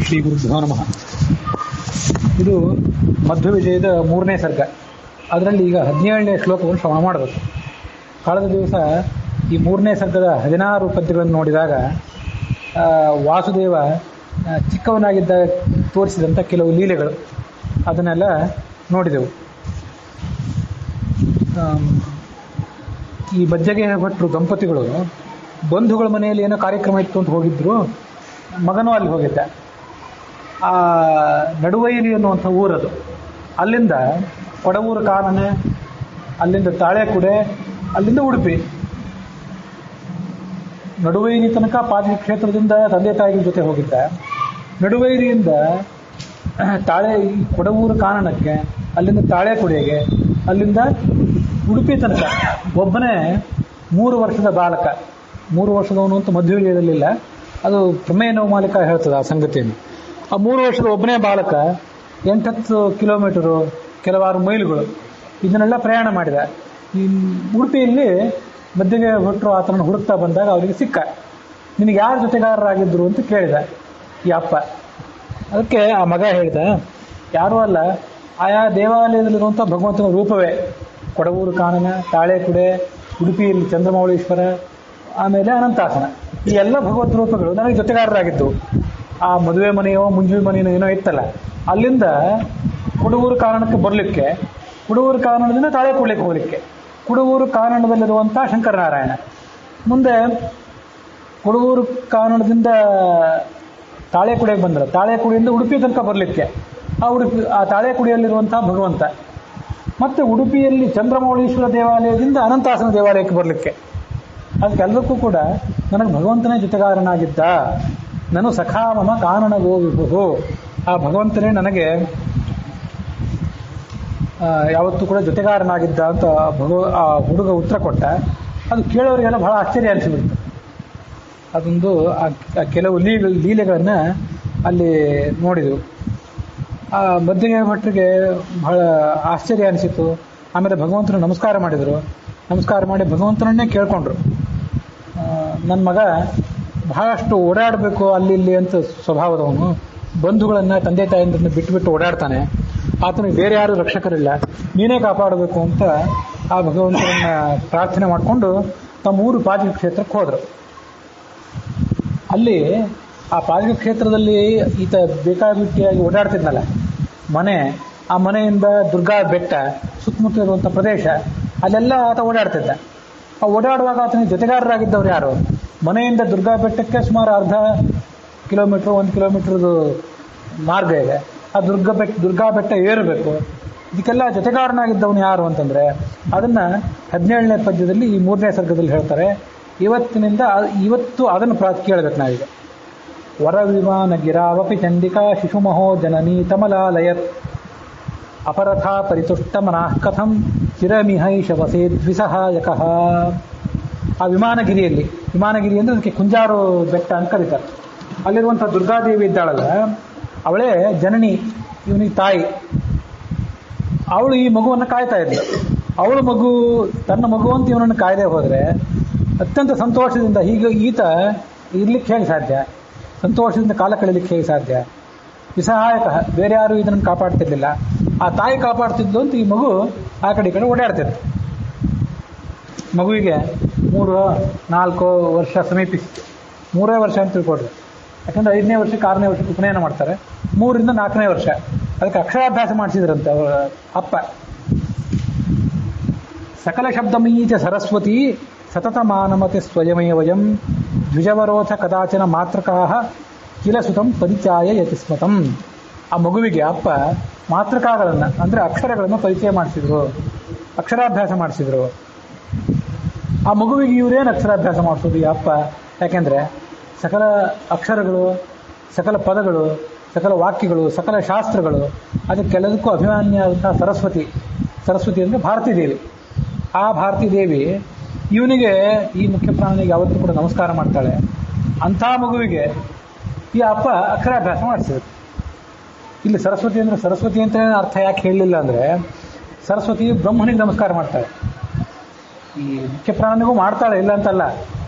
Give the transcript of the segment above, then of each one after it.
ಶ್ರೀ ಗುರುಭ್ಯೋ ನಮಃ. ಇದು ಮಧ್ವವಿಜಯದ 3ನೇ ಸರ್ಗ. ಅದರಲ್ಲಿ ಈಗ 17ನೇ ಶ್ಲೋಕವನ್ನು ಶ್ರವಣ ಮಾಡಬೇಕು. ಕಳೆದ ದಿವಸ ಈ 3ನೇ ಸರ್ಗದ 16 ಪದ್ಯಗಳನ್ನು ನೋಡಿದಾಗ ವಾಸುದೇವ ಚಿಕ್ಕವನಾಗಿದ್ದ ತೋರಿಸಿದಂಥ ಕೆಲವು ಲೀಲೆಗಳು ಅದನ್ನೆಲ್ಲ ನೋಡಿದೆವು. ಈ ಮಜ್ಜಗೆ ಭಟ್ರು ದಂಪತಿಗಳು ಬಂಧುಗಳ ಮನೆಯಲ್ಲಿ ಏನೋ ಕಾರ್ಯಕ್ರಮ ಇತ್ತು ಅಂತ ಹೋಗಿದ್ರು. ಮಗನೂ ಅಲ್ಲಿ ಹೋಗಿದ್ದ. ಆ ನಡುವೈರಿ ಅನ್ನುವಂಥ ಊರದು. ಅಲ್ಲಿಂದ ಕೊಡವೂರು ಕಾನನೆ, ಅಲ್ಲಿಂದ ತಾಳೆಕುಡೆ, ಅಲ್ಲಿಂದ ಉಡುಪಿ. ನಡುವೈರಿ ತನಕ ಪಾದರಿ ಕ್ಷೇತ್ರದಿಂದ ತಂದೆ ತಾಯಿಗಳ ಜೊತೆ ಹೋಗಿದ್ದ. ನಡುವೈರಿಯಿಂದ ಕೊಡವೂರು ಕಾನನಕ್ಕೆ, ಅಲ್ಲಿಂದ ತಾಳೆಕುಡೆಗೆ, ಅಲ್ಲಿಂದ ಉಡುಪಿ ತನಕ ಒಬ್ಬನೇ 3 ವರ್ಷದ ಬಾಲಕ. 3 ವರ್ಷದವನು ಅಂತ ಮಧ್ವವಿಜಯದಲ್ಲಿಲ್ಲ, ಅದು ಪ್ರಮೇಯ ನವಮಾಲಿಕ ಹೇಳ್ತದೆ ಆ ಸಂಗತಿಯನ್ನು. ಆ 3 ವರ್ಷದ ಒಬ್ಬನೇ ಬಾಲಕ 8-10 ಕಿಲೋಮೀಟರು, ಕೆಲವಾರು ಮೈಲುಗಳು ಇದನ್ನೆಲ್ಲ ಪ್ರಯಾಣ ಮಾಡಿದ. ಈ ಉಡುಪಿಯಲ್ಲಿ ಮಧ್ಯಗೆ ಭಟ್ರು ಆತನನ್ನು ಹುಡುಕ್ತಾ ಬಂದಾಗ ಅವರಿಗೆ ಸಿಕ್ಕ. ನಿನಗೆ ಯಾರು ಜೊತೆಗಾರರಾಗಿದ್ದರು ಅಂತ ಕೇಳಿದ ಈ ಅಪ್ಪ. ಅದಕ್ಕೆ ಆ ಮಗ ಹೇಳಿದ, ಯಾರೂ ಅಲ್ಲ, ಆಯಾ ದೇವಾಲಯದಲ್ಲಿರುವಂಥ ಭಗವಂತನ ರೂಪವೇ. ಕೊಡವೂರು ಕಾನನ, ತಾಳೆಕುಡೆ, ಉಡುಪಿಯಲ್ಲಿ ಚಂದ್ರಮೌಳೀಶ್ವರ, ಆಮೇಲೆ ಅನಂತಾಸನ, ಈ ಎಲ್ಲ ಭಗವದ್ ರೂಪಗಳು ನನಗೆ ಜೊತೆಗಾರರಾಗಿದ್ದವು. ಆ ಮದುವೆ ಮನೆಯೋ ಮುಂಜುವೆ ಮನೆಯೋ ಏನೋ ಇತ್ತಲ್ಲ, ಅಲ್ಲಿಂದ ಕುಡವೂರು ಕಾನನಕ್ಕೆ ಬರಲಿಕ್ಕೆ, ಕುಡವೂರು ಕಾನನದಿಂದ ತಾಳೆಕುಡ್ಲಿಕ್ಕೆ ಹೋಗಲಿಕ್ಕೆ, ಕುಡವೂರು ಕಾನನದಲ್ಲಿರುವಂಥ ಶಂಕರನಾರಾಯಣ, ಮುಂದೆ ಕುಡವೂರು ಕಾನನದಿಂದ ತಾಳೆಕುಡೆಗೆ ಬಂದರು, ತಾಳೆಕುಡಿಯಿಂದ ಉಡುಪಿ ತನಕ ಬರಲಿಕ್ಕೆ ಆ ತಾಳೆಕುಡಿಯಲ್ಲಿರುವಂಥ ಭಗವಂತ, ಮತ್ತು ಉಡುಪಿಯಲ್ಲಿ ಚಂದ್ರಮೌಳೀಶ್ವರ ದೇವಾಲಯದಿಂದ ಅನಂತಾಸನ ದೇವಾಲಯಕ್ಕೆ ಬರಲಿಕ್ಕೆ. ಅದಕ್ಕೆಲ್ಲದಕ್ಕೂ ಕೂಡ ನನಗೆ ಭಗವಂತನೇ ಜೊತೆಗಾರನಾಗಿದ್ದ. ನಾನು ಸಖಾ ಮಮ ಕಾನನಗೋ ವಿಭು. ಆ ಭಗವಂತನೇ ನನಗೆ ಯಾವತ್ತೂ ಕೂಡ ಜೊತೆಗಾರನಾಗಿದ್ದ ಅಂತ ಆ ಹುಡುಗ ಉತ್ತರ ಕೊಟ್ಟ. ಅದು ಕೇಳೋರಿಗೆಲ್ಲ ಬಹಳ ಆಶ್ಚರ್ಯ ಅನಿಸಿಬಿಡ್ತು. ಅದೊಂದು ಆ ಕೆಲವು ಲೀಲೆಗಳನ್ನು ಅಲ್ಲಿ ನೋಡಿದೆವು. ಆ ಮಧ್ಯಗೆ ಭಟ್ರಿಗೆ ಬಹಳ ಆಶ್ಚರ್ಯ ಅನಿಸಿತು. ಆಮೇಲೆ ಭಗವಂತನ ನಮಸ್ಕಾರ ಮಾಡಿದರು. ನಮಸ್ಕಾರ ಮಾಡಿ ಭಗವಂತನನ್ನೇ ಕೇಳ್ಕೊಂಡ್ರು. ನನ್ನ ಮಗ ಬಹಳಷ್ಟು ಓಡಾಡಬೇಕು ಅಲ್ಲಿ ಇಲ್ಲಿ ಅಂತ ಸ್ವಭಾವದವನು, ಬಂಧುಗಳನ್ನು ತಂದೆ ತಾಯಿಯಿಂದ ಬಿಟ್ಟು ಓಡಾಡ್ತಾನೆ, ಆತನಿಗೆ ಬೇರೆ ಯಾರು ರಕ್ಷಕರಿಲ್ಲ, ನೀನೇ ಕಾಪಾಡಬೇಕು ಅಂತ ಆ ಭಗವಂತನನ್ನ ಪ್ರಾರ್ಥನೆ ಮಾಡಿಕೊಂಡು ತಮ್ಮ ಊರು ಪಾದರಿ ಕ್ಷೇತ್ರಕ್ಕೆ ಹೋದರು. ಅಲ್ಲಿ ಆ ಪಾದರಿ ಕ್ಷೇತ್ರದಲ್ಲಿ ಈತ ಬೇಕಾಬಿಟ್ಟಿಯಾಗಿ ಓಡಾಡ್ತಿದ್ನಲ್ಲ ಆ ಮನೆಯಿಂದ ದುರ್ಗಾ ಬೆಟ್ಟ ಸುತ್ತಮುತ್ತ ಇರುವಂಥ ಪ್ರದೇಶ, ಅಲ್ಲೆಲ್ಲ ಆತ ಓಡಾಡ್ತಿದ್ದ. ಆ ಓಡಾಡುವಾಗ ಆತನಿಗೆ ಜೊತೆಗಾರರಾಗಿದ್ದವ್ರು ಯಾರು? ಮನೆಯಿಂದ ದುರ್ಗಾ ಬೆಟ್ಟಕ್ಕೆ ಸುಮಾರು 1/2 ಕಿಲೋಮೀಟ್ರು 1 ಕಿಲೋಮೀಟ್ರದು ಮಾರ್ಗ ಇದೆ. ಆ ದುರ್ಗಾ ಬೆಟ್ಟ ಏರಬೇಕು. ಇದಕ್ಕೆಲ್ಲ ಜೊತೆಗಾರನಾಗಿದ್ದವನು ಯಾರು ಅಂತಂದರೆ ಅದನ್ನು 17ನೇ ಪದ್ಯದಲ್ಲಿ ಈ 3ನೇ ಸರ್ಗದಲ್ಲಿ ಹೇಳ್ತಾರೆ. ಇವತ್ತು ಅದನ್ನು ಕೇಳಬೇಕು ನಾವೀಗ. ವರವಿಮಾನ ಗಿರಾವಪಿ ಚಂಡಿಕಾ ಶಿಶುಮಹೋ ಜನನೀ ತಮಲಾಲಯತ್ ಅಪರಥಾ ಪರಿತುಷ್ಟ ಮನಃ ಕಥಂ ಚಿರಮಿಹೈಷ ವಸೇ ದ್ವಿಸಹಾಯಕಃ. ಆ ವಿಮಾನಗಿರಿ ಅಂದರೆ ಅದಕ್ಕೆ ಕುಂಜಾರು ಬೆಟ್ಟ ಅಂತ ಕರೀತಾರೆ. ಅಲ್ಲಿರುವಂಥ ದುರ್ಗಾದೇವಿ ಇದ್ದಾಳಲ್ಲ, ಅವಳೇ ಜನನಿ, ಇವನಿಗೆ ತಾಯಿ. ಅವಳು ಈ ಮಗುವನ್ನು ಕಾಯ್ತಾ ಇದ್ಳು. ತನ್ನ ಮಗು ಅಂತ ಇವನನ್ನು ಕಾಯ್ದೆ ಹೋದರೆ ಅತ್ಯಂತ ಸಂತೋಷದಿಂದ ಈತ ಇರ್ಲಿಕ್ಕೆ ಹೇಗೆ ಸಾಧ್ಯ? ಸಂತೋಷದಿಂದ ಕಾಲ ಕಳೀಲಿಕ್ಕೆ ಹೇಗೆ ಸಾಧ್ಯ? ವಿಸಹಾಯಕ, ಬೇರೆ ಯಾರು ಇದನ್ನು ಕಾಪಾಡ್ತಿರ್ಲಿಲ್ಲ, ಆ ತಾಯಿ ಕಾಪಾಡ್ತಿದ್ಲು ಅಂತ ಈ ಮಗು ಆ ಕಡೆ ಈ ಕಡೆ ಓಡಾಡ್ತಿತ್ತು. ಮಗುವಿಗೆ 3-4 ವರ್ಷ ಸಮೀಪಿಸಿತು. 3 ವರ್ಷ ಅಂತ ತಿಳ್ಕೊಡ್ರಿ. ಯಾಕಂದರೆ 5ನೇ ವರ್ಷಕ್ಕೆ 6ನೇ ವರ್ಷಕ್ಕೆ ಉಪನಯನ ಮಾಡ್ತಾರೆ. 3ರಿಂದ 4ನೇ ವರ್ಷ ಅದಕ್ಕೆ ಅಕ್ಷರಾಭ್ಯಾಸ ಮಾಡಿಸಿದ್ರಂತೆ ಅವರ ಅಪ್ಪ. ಸಕಲ ಶಬ್ದಮೀಚ ಸರಸ್ವತಿ ಸತತ ಮಾನಮತೆ ಸ್ವಯಮೇ ವಯಂ ದ್ವಿಜವರೋಧ ಕದಾಚನ ಮಾತೃಕಾಹ ಕಿಲಸುತಂ ಪರಿಚಯ ಯತಿಸ್ಮತಂ. ಆ ಮಗುವಿಗೆ ಅಪ್ಪ ಮಾತೃಕಾಗಳನ್ನು ಅಂದರೆ ಅಕ್ಷರಗಳನ್ನು ಪರಿಚಯ ಮಾಡಿಸಿದ್ರು, ಅಕ್ಷರಾಭ್ಯಾಸ ಮಾಡಿಸಿದ್ರು. ಆ ಮಗುವಿಗೆ ಇವರೇನು ಅಕ್ಷರಾಭ್ಯಾಸ ಮಾಡಿಸೋದು ಈ ಅಪ್ಪ? ಯಾಕೆಂದರೆ ಸಕಲ ಅಕ್ಷರಗಳು, ಸಕಲ ಪದಗಳು, ಸಕಲ ವಾಕ್ಯಗಳು, ಸಕಲ ಶಾಸ್ತ್ರಗಳು, ಅದಕ್ಕೆಲ್ಲದಕ್ಕೂ ಅಭಿಮಾನ್ಯಾದಂಥ ಸರಸ್ವತಿ ಅಂದರೆ ಭಾರತೀ ದೇವಿ. ಆ ಭಾರತೀ ದೇವಿ ಇವನಿಗೆ, ಈ ಮುಖ್ಯ ಪ್ರಾಣನಿಗೆ ಯಾವತ್ತೂ ಕೂಡ ನಮಸ್ಕಾರ ಮಾಡ್ತಾಳೆ. ಅಂಥ ಮಗುವಿಗೆ ಈ ಅಪ್ಪ ಅಕ್ಷರಾಭ್ಯಾಸ ಮಾಡಿಸಿದ್ರು. ಇಲ್ಲಿ ಸರಸ್ವತಿ ಅಂದರೆ ಸರಸ್ವತಿ ಅಂತ ಅರ್ಥ ಯಾಕೆ ಹೇಳಲಿಲ್ಲ ಅಂದರೆ, ಸರಸ್ವತಿ ಬ್ರಹ್ಮನಿಗೆ ನಮಸ್ಕಾರ ಮಾಡ್ತಾಳೆ. ಈ ಮುಖ್ಯ ಪ್ರಾಣನಿಗೂ ಮಾಡ್ತಾಳೆ, ಇಲ್ಲ ಅಂತಲ್ಲ.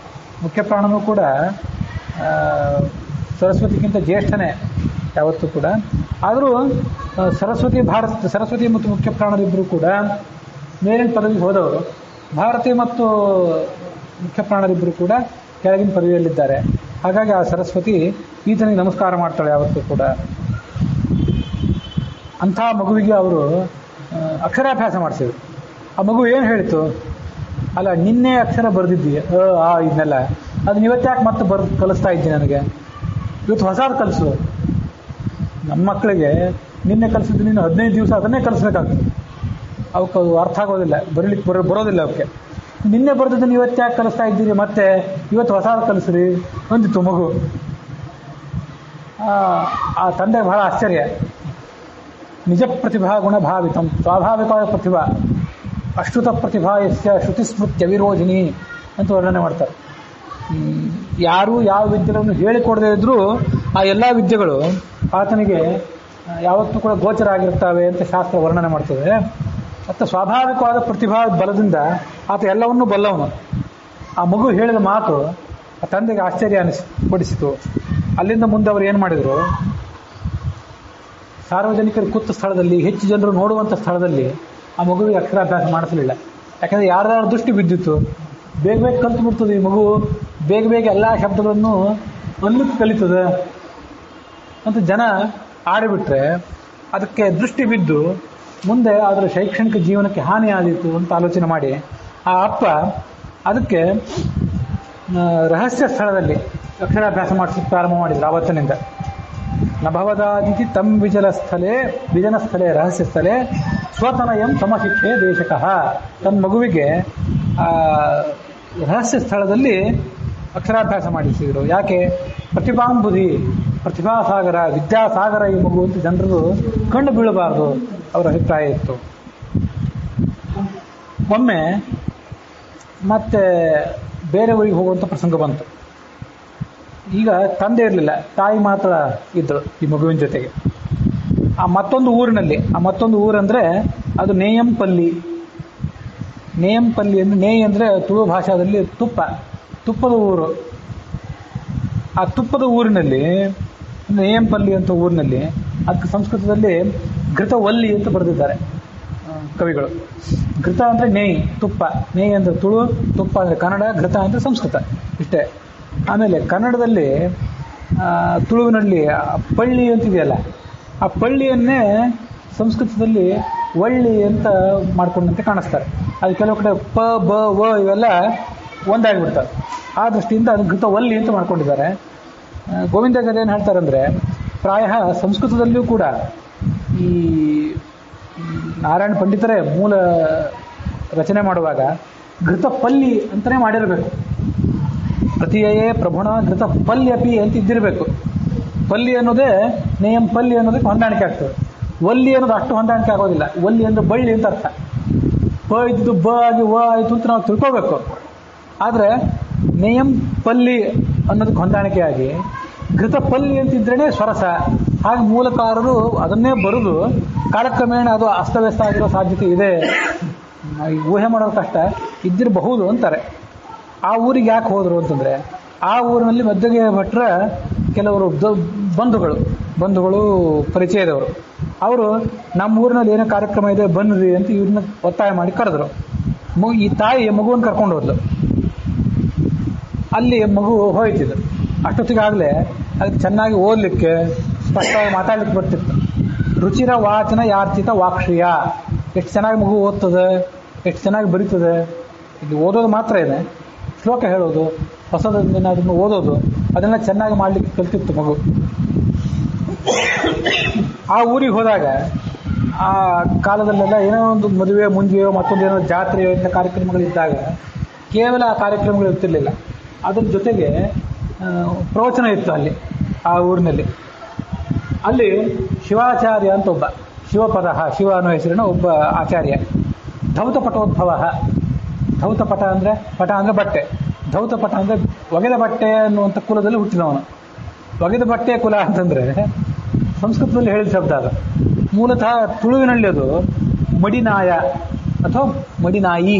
ಮುಖ್ಯ ಪ್ರಾಣನೂ ಕೂಡ ಸರಸ್ವತಿಗಿಂತ ಜ್ಯೇಷ್ಠನೇ. ಯಾವತ್ತೂ ಕೂಡ. ಆದರೂ ಸರಸ್ವತಿ ಮತ್ತು ಮುಖ್ಯ ಪ್ರಾಣರಿಬ್ಬರು ಕೂಡ ಮೇಲಿನ ಪದವಿಗೆ ಹೋದವರು. ಭಾರತಿ ಮತ್ತು ಮುಖ್ಯ ಪ್ರಾಣರಿಬ್ಬರು ಕೂಡ ಕೆಳಗಿನ ಪದವಿಯಲ್ಲಿದ್ದಾರೆ. ಹಾಗಾಗಿ ಆ ಸರಸ್ವತಿ ಈತನಿಗೆ ನಮಸ್ಕಾರ ಮಾಡ್ತಾಳೆ ಯಾವತ್ತೂ ಕೂಡ. ಅಂಥ ಮಗುವಿಗೆ ಅವರು ಅಕ್ಷರಾಭ್ಯಾಸ ಮಾಡಿಸಿದ್ರು. ಆ ಮಗು ಏನು ಹೇಳಿತು, ಅಲ್ಲ ನಿನ್ನೆ ಅಕ್ಷರ ಬರೆದಿದ್ದೀಯ ಇದನ್ನೆಲ್ಲ, ಅದನ್ನ ಇವತ್ತ್ಯಾಕೆ ಮತ್ತೆ ಕಲಿಸ್ತಾ ಇದ್ದೀನಿ, ನನಗೆ ಇವತ್ತು ಹೊಸದು ಕಲಿಸು. ನಮ್ಮ ಮಕ್ಕಳಿಗೆ ನಿನ್ನೆ ಕಲಿಸಿದ್ದು ನೀನು 15 ದಿವಸ ಅದನ್ನೇ ಕಲಿಸ್ಬೇಕಾಗ್ತದೆ. ಅವಕ್ಕೆ ಅದು ಅರ್ಥ ಆಗೋದಿಲ್ಲ, ಬರೋದಿಲ್ಲ ಅವಕ್ಕೆ. ನಿನ್ನೆ ಬರೆದಿದ್ದನ್ನು ಇವತ್ತ್ಯಾಕೆ ಕಲಿಸ್ತಾ ಇದ್ದೀರಿ, ಮತ್ತೆ ಇವತ್ತು ಹೊಸದು ಕಲಿಸ್ರಿ ಅಂದಿತ್ತು ಮಗು. ಆ ತಂದೆ ಬಹಳ ಆಶ್ಚರ್ಯ. ನಿಜ ಪ್ರತಿಭಾ ಗುಣಭಾವಿತಂ ಸ್ವಾಭಾವಿಕವಾದ ಪ್ರತಿಭಾ ಅಶ್ರುತ ಪ್ರತಿಭಾ ಯಸ್ಯ ಶ್ರುತಿಸ್ಮೃತ್ಯ ವಿರೋಧಿನಿ ಅಂತ ವರ್ಣನೆ ಮಾಡ್ತಾರೆ. ಯಾರು ಯಾವ ವಿದ್ಯೆಗಳನ್ನು ಹೇಳಿಕೊಡದೇ ಇದ್ರೂ ಆ ಎಲ್ಲ ವಿದ್ಯೆಗಳು ಆತನಿಗೆ ಯಾವತ್ತೂ ಕೂಡ ಗೋಚರ ಆಗಿರ್ತವೆ ಅಂತ ಶಾಸ್ತ್ರ ವರ್ಣನೆ ಮಾಡ್ತದೆ. ಮತ್ತು ಸ್ವಾಭಾವಿಕವಾದ ಪ್ರತಿಭಾ ಬಲದಿಂದ ಆತ ಎಲ್ಲವನ್ನೂ ಬಲ್ಲವನು. ಆ ಮಗು ಹೇಳಿದ ಮಾತು ಆ ತಂದೆಗೆ ಆಶ್ಚರ್ಯ ಪಡಿಸಿತು. ಅಲ್ಲಿಂದ ಮುಂದೆ ಅವರು ಏನು ಮಾಡಿದರು, ಸಾರ್ವಜನಿಕರು ಕೂತ ಸ್ಥಳದಲ್ಲಿ, ಹೆಚ್ಚು ಜನರು ನೋಡುವಂಥ ಸ್ಥಳದಲ್ಲಿ ಆ ಮಗುವಿಗೆ ಅಕ್ಷರಾಭ್ಯಾಸ ಮಾಡಿಸಲಿಲ್ಲ. ಯಾಕಂದರೆ ಯಾರ್ಯಾರ ದೃಷ್ಟಿ ಬಿದ್ದಿತ್ತು, ಬೇಗ ಬೇಗ ಕಲಿತು ಬಿಡ್ತದೆ ಈ ಮಗು, ಬೇಗ ಬೇಗ ಎಲ್ಲ ಶಬ್ದಗಳನ್ನು ಅನ್ಲಿಕ್ಕೆ ಕಲಿತದೆ ಅಂತ ಜನ ಆಡಿಬಿಟ್ರೆ ಅದಕ್ಕೆ ದೃಷ್ಟಿ ಬಿದ್ದು ಮುಂದೆ ಅದರ ಶೈಕ್ಷಣಿಕ ಜೀವನಕ್ಕೆ ಹಾನಿ ಆದೀತು ಅಂತ ಆಲೋಚನೆ ಮಾಡಿ ಆ ಅಪ್ಪ ಅದಕ್ಕೆ ರಹಸ್ಯ ಸ್ಥಳದಲ್ಲಿ ಅಕ್ಷರಾಭ್ಯಾಸ ಮಾಡಿಸಿ ಪ್ರಾರಂಭ ಮಾಡಿದ್ರು. ಆವತ್ತಿನಿಂದ ನಭವದಾದಿತಿ ತಂ ವಿಜನಸ್ಥಲೆ ರಹಸ್ಯ ಸ್ಥಳೆ ಸ್ವತನಯಂ ಸಮಶಿಕ್ಷೆ ದೇಶಕಃ. ತನ್ನ ಮಗುವಿಗೆ ರಹಸ್ಯ ಸ್ಥಳದಲ್ಲಿ ಅಕ್ಷರಾಭ್ಯಾಸ ಮಾಡಿಸಿದರು. ಯಾಕೆ? ಪ್ರತಿಭಾಂಬುಧಿ, ಪ್ರತಿಭಾಸಾಗರ, ವಿದ್ಯಾಸಾಗರ ಈ ಮಗು ಅಂತ ಜನರು ಕಂಡು ಬೀಳಬಾರ್ದು ಅವರ ಅಭಿಪ್ರಾಯ ಇತ್ತು. ಒಮ್ಮೆ ಮತ್ತೆ ಬೇರೆ ಊರಿಗೆ ಹೋಗುವಂಥ ಪ್ರಸಂಗ ಬಂತು. ಈಗ ತಂದೆ ಇರಲಿಲ್ಲ, ತಾಯಿ ಮಾತ್ರ ಇದ್ದರು ಈ ಮಗುವಿನ ಜೊತೆಗೆ. ಆ ಮತ್ತೊಂದು ಊರಂದರೆ ಅದು ನೇಯಂಪಲ್ಲಿ. ಅಂದ್ರೆ ನೇಯ್ ಅಂದರೆ ತುಳು ಭಾಷಾದಲ್ಲಿ ತುಪ್ಪದ ಊರು. ಆ ತುಪ್ಪದ ಊರಿನಲ್ಲಿ, ನೇಯಂಪಲ್ಲಿ ಅಂತ ಊರಿನಲ್ಲಿ, ಅದಕ್ಕೆ ಸಂಸ್ಕೃತದಲ್ಲಿ ಘೃತವಲ್ಲಿ ಅಂತ ಬರೆದಿದ್ದಾರೆ ಕವಿಗಳು. ಘೃತ ಅಂದರೆ ನೇಯ್, ತುಪ್ಪ. ನೇಯ್ ಅಂದರೆ ತುಳು, ತುಪ್ಪ ಅಂದರೆ ಕನ್ನಡ, ಘೃತ ಅಂದರೆ ಸಂಸ್ಕೃತ. ಇಷ್ಟೇ. ಆಮೇಲೆ ಕನ್ನಡದಲ್ಲಿ ತುಳುವಿನಲ್ಲಿ ಪಳ್ಳಿ ಅಂತಿದೆಯಲ್ಲ, ಆ ಪಳ್ಳಿಯನ್ನೇ ಸಂಸ್ಕೃತದಲ್ಲಿ ಒಳ್ಳಿ ಅಂತ ಮಾಡ್ಕೊಂಡಂತೆ ಕಾಣಿಸ್ತಾರೆ. ಅದು ಕೆಲವು ಕಡೆ ಪ ಬ ವ ಇವೆಲ್ಲ ಒಂದಾಗಿಬಿಡ್ತಾರೆ. ಆ ದೃಷ್ಟಿಯಿಂದ ಅದು ಘೃತವಲ್ಲಿ ಅಂತ ಮಾಡ್ಕೊಂಡಿದ್ದಾರೆ. ಗೋವಿಂದಾಚಾರ್ಯ ಏನು ಹೇಳ್ತಾರೆ ಅಂದರೆ, ಪ್ರಾಯ ಸಂಸ್ಕೃತದಲ್ಲಿಯೂ ಕೂಡ ಈ ನಾರಾಯಣ ಪಂಡಿತರೇ ಮೂಲ ರಚನೆ ಮಾಡುವಾಗ ಘೃತಪಲ್ಲಿ ಅಂತಲೇ ಮಾಡಿರಬೇಕು. ಪ್ರತಿಯೇ ಪ್ರಭುಣ ಘೃತ ಪಲ್ಯಪಿ ಅಂತ ಇದ್ದಿರಬೇಕು. ಪಲ್ಲಿ ಅನ್ನೋದೇ ನೇಯಂ ಪಲ್ಲಿ ಅನ್ನೋದಕ್ಕೆ ಹೊಂದಾಣಿಕೆ ಆಗ್ತದೆ. ಒಲ್ಲಿ ಅನ್ನೋದು ಅಷ್ಟು ಹೊಂದಾಣಿಕೆ ಆಗೋದಿಲ್ಲ. ಒಲ್ಲಿ ಅಂದರೆ ಬಳ್ಳಿ ಅಂತ ಅರ್ಥ. ಪ ಇದ್ದು ಬ ಆಗಿ ವ ಆಯಿತು ಅಂತ ನಾವು ತಿಳ್ಕೋಬೇಕು. ಆದರೆ ನೇಯಂ ಪಲ್ಲಿ ಅನ್ನೋದಕ್ಕೆ ಹೊಂದಾಣಿಕೆಯಾಗಿ ಘೃತಪಲ್ಲಿ ಅಂತಿದ್ರೇ ಸ್ವರಸ. ಹಾಗೆ ಮೂಲಕಾರರು ಅದನ್ನೇ ಬರೆದು ಕಾಲಕ್ರಮೇಣ ಅದು ಅಸ್ತವ್ಯಸ್ತ ಆಗಿರೋ ಸಾಧ್ಯತೆ ಇದೆ. ಊಹೆ ಮಾಡೋದು ಕಷ್ಟ, ಇದ್ದಿರಬಹುದು ಅಂತಾರೆ. ಆ ಊರಿಗೆ ಯಾಕೆ ಹೋದರು ಅಂತಂದರೆ, ಆ ಊರಿನಲ್ಲಿ ಮಧ್ಯಗೆ ಭಟ್ರ ಕೆಲವರು ಬಂಧುಗಳು ಪರಿಚಯದವರು. ಅವರು ನಮ್ಮ ಊರಿನಲ್ಲಿ ಏನೋ ಕಾರ್ಯಕ್ರಮ ಇದೆ ಬನ್ನಿರಿ ಅಂತ ಇವ್ರನ್ನ ಒತ್ತಾಯ ಮಾಡಿ ಕರೆದ್ರು. ಈ ತಾಯಿ ಮಗುವನ್ನು ಕರ್ಕೊಂಡು ಹೋದ್ಲು. ಅಲ್ಲಿ ಮಗು ಹೋಯ್ತಿದ್ರು. ಅಷ್ಟೊತ್ತಿಗಾಗಲೇ ಅದಕ್ಕೆ ಚೆನ್ನಾಗಿ ಓದಲಿಕ್ಕೆ, ಸ್ಪಷ್ಟವಾಗಿ ಮಾತಾಡ್ಲಿಕ್ಕೆ ಬರ್ತಿತ್ತು. ರುಚಿರ ವಾಚನ ಯಾರ್ಚಿತ ವಾಕ್ಷಿಯ. ಎಷ್ಟು ಚೆನ್ನಾಗಿ ಮಗು ಓದ್ತದೆ, ಎಷ್ಟು ಚೆನ್ನಾಗಿ ಬರೀತದೆ. ಇದು ಓದೋದು ಮಾತ್ರ ಇದೆ, ಶ್ಲೋಕ ಹೇಳೋದು, ಹೊಸದನ್ನ ಅದನ್ನು ಓದೋದು, ಅದನ್ನು ಚೆನ್ನಾಗಿ ಮಾಡಲಿಕ್ಕೆ ಕಲ್ತಿತ್ತು ಮಗು. ಆ ಊರಿಗೆ ಹೋದಾಗ ಆ ಕಾಲದಲ್ಲೆಲ್ಲ ಏನೋ ಒಂದು ಮದುವೆ ಮುಂಜೆಯೋ ಮತ್ತೊಂದೇನೋ ಜಾತ್ರೆಯೋ ಇಂಥ ಕಾರ್ಯಕ್ರಮಗಳಿದ್ದಾಗ ಕೇವಲ ಆ ಕಾರ್ಯಕ್ರಮಗಳು ಇರ್ತಿರ್ಲಿಲ್ಲ, ಅದ್ರ ಜೊತೆಗೆ ಪ್ರವಚನ ಇತ್ತು ಅಲ್ಲಿ ಆ ಊರಿನಲ್ಲಿ. ಅಲ್ಲಿ ಶಿವಾಚಾರ್ಯ ಅಂತ ಒಬ್ಬ, ಶಿವ ಅನ್ನೋ ಹೆಸರಿನ ಒಬ್ಬ ಆಚಾರ್ಯ, ಧೌತಪಟೋದ್ಭವ. ಧೌತಪಟ ಅಂದರೆ ಬಟ್ಟೆ, ಧೌತಪಟ ಅಂದರೆ ಒಗೆದ ಬಟ್ಟೆ ಅನ್ನುವಂಥ ಕುಲದಲ್ಲಿ ಹುಟ್ಟಿದವನು. ಒಗೆದ ಬಟ್ಟೆ ಕುಲ ಅಂತಂದರೆ ಸಂಸ್ಕೃತದಲ್ಲಿ ಹೇಳಿದ ಶಬ್ದ ಅದು. ಮೂಲತಃ ತುಳುವಿನಲ್ಲಿ ಅದು ಮಡಿನಾಯ ಅಥವಾ ಮಡಿನಾಯಿ.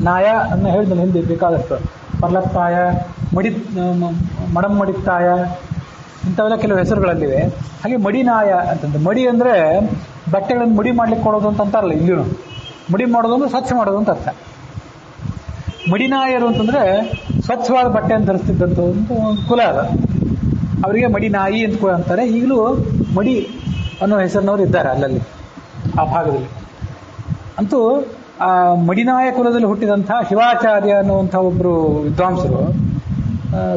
ನಾಯ ಅನ್ನು ಹೇಳಿದ ಹಿಂದೆ ಬೇಕಾದಷ್ಟು. ಪರ್ಲತ್ತಾಯ, ಮಡಂ ಮಡಿತ್ತಾಯ, ಇಂಥವೆಲ್ಲ ಕೆಲವು ಹೆಸರುಗಳಲ್ಲಿವೆ. ಹಾಗೆ ಮಡಿನಾಯ ಅಂತಂದ್ರೆ, ಮಡಿ ಅಂದರೆ ಬಟ್ಟೆಗಳನ್ನು ಮಡಿ ಮಾಡ್ಲಿಕ್ಕೆ ಕೊಡೋದು ಅಂತ ಅಂತಾರಲ್ಲ ಇಲ್ಲಿಯೂ. ಮಡಿ ಮಾಡೋದು ಅಂದ್ರೆ ಸ್ವಚ್ಛ ಮಾಡೋದು ಅಂತ ಅರ್ಥ. ಮಡಿನಾಯರು ಅಂತಂದ್ರೆ ಸ್ವಚ್ಛವಾದ ಬಟ್ಟೆಯನ್ನು ಧರಿಸ್ತಿದ್ದಂಥ ಒಂದು ಕುಲ ಅದ, ಅವರಿಗೆ ಮಡಿನಾಯಿ ಅಂತ ಕೂಡ ಅಂತಾರೆ. ಈಗಲೂ ಮಡಿ ಅನ್ನೋ ಹೆಸರಿನವರು ಇದ್ದಾರೆ ಅಲ್ಲಲ್ಲಿ ಆ ಭಾಗದಲ್ಲಿ. ಅಂತೂ ಆ ಮಡಿನಾಯ ಕುಲದಲ್ಲಿ ಹುಟ್ಟಿದಂತಹ ಶಿವಾಚಾರ್ಯ ಅನ್ನುವಂಥ ಒಬ್ಬರು ವಿದ್ವಾಂಸರು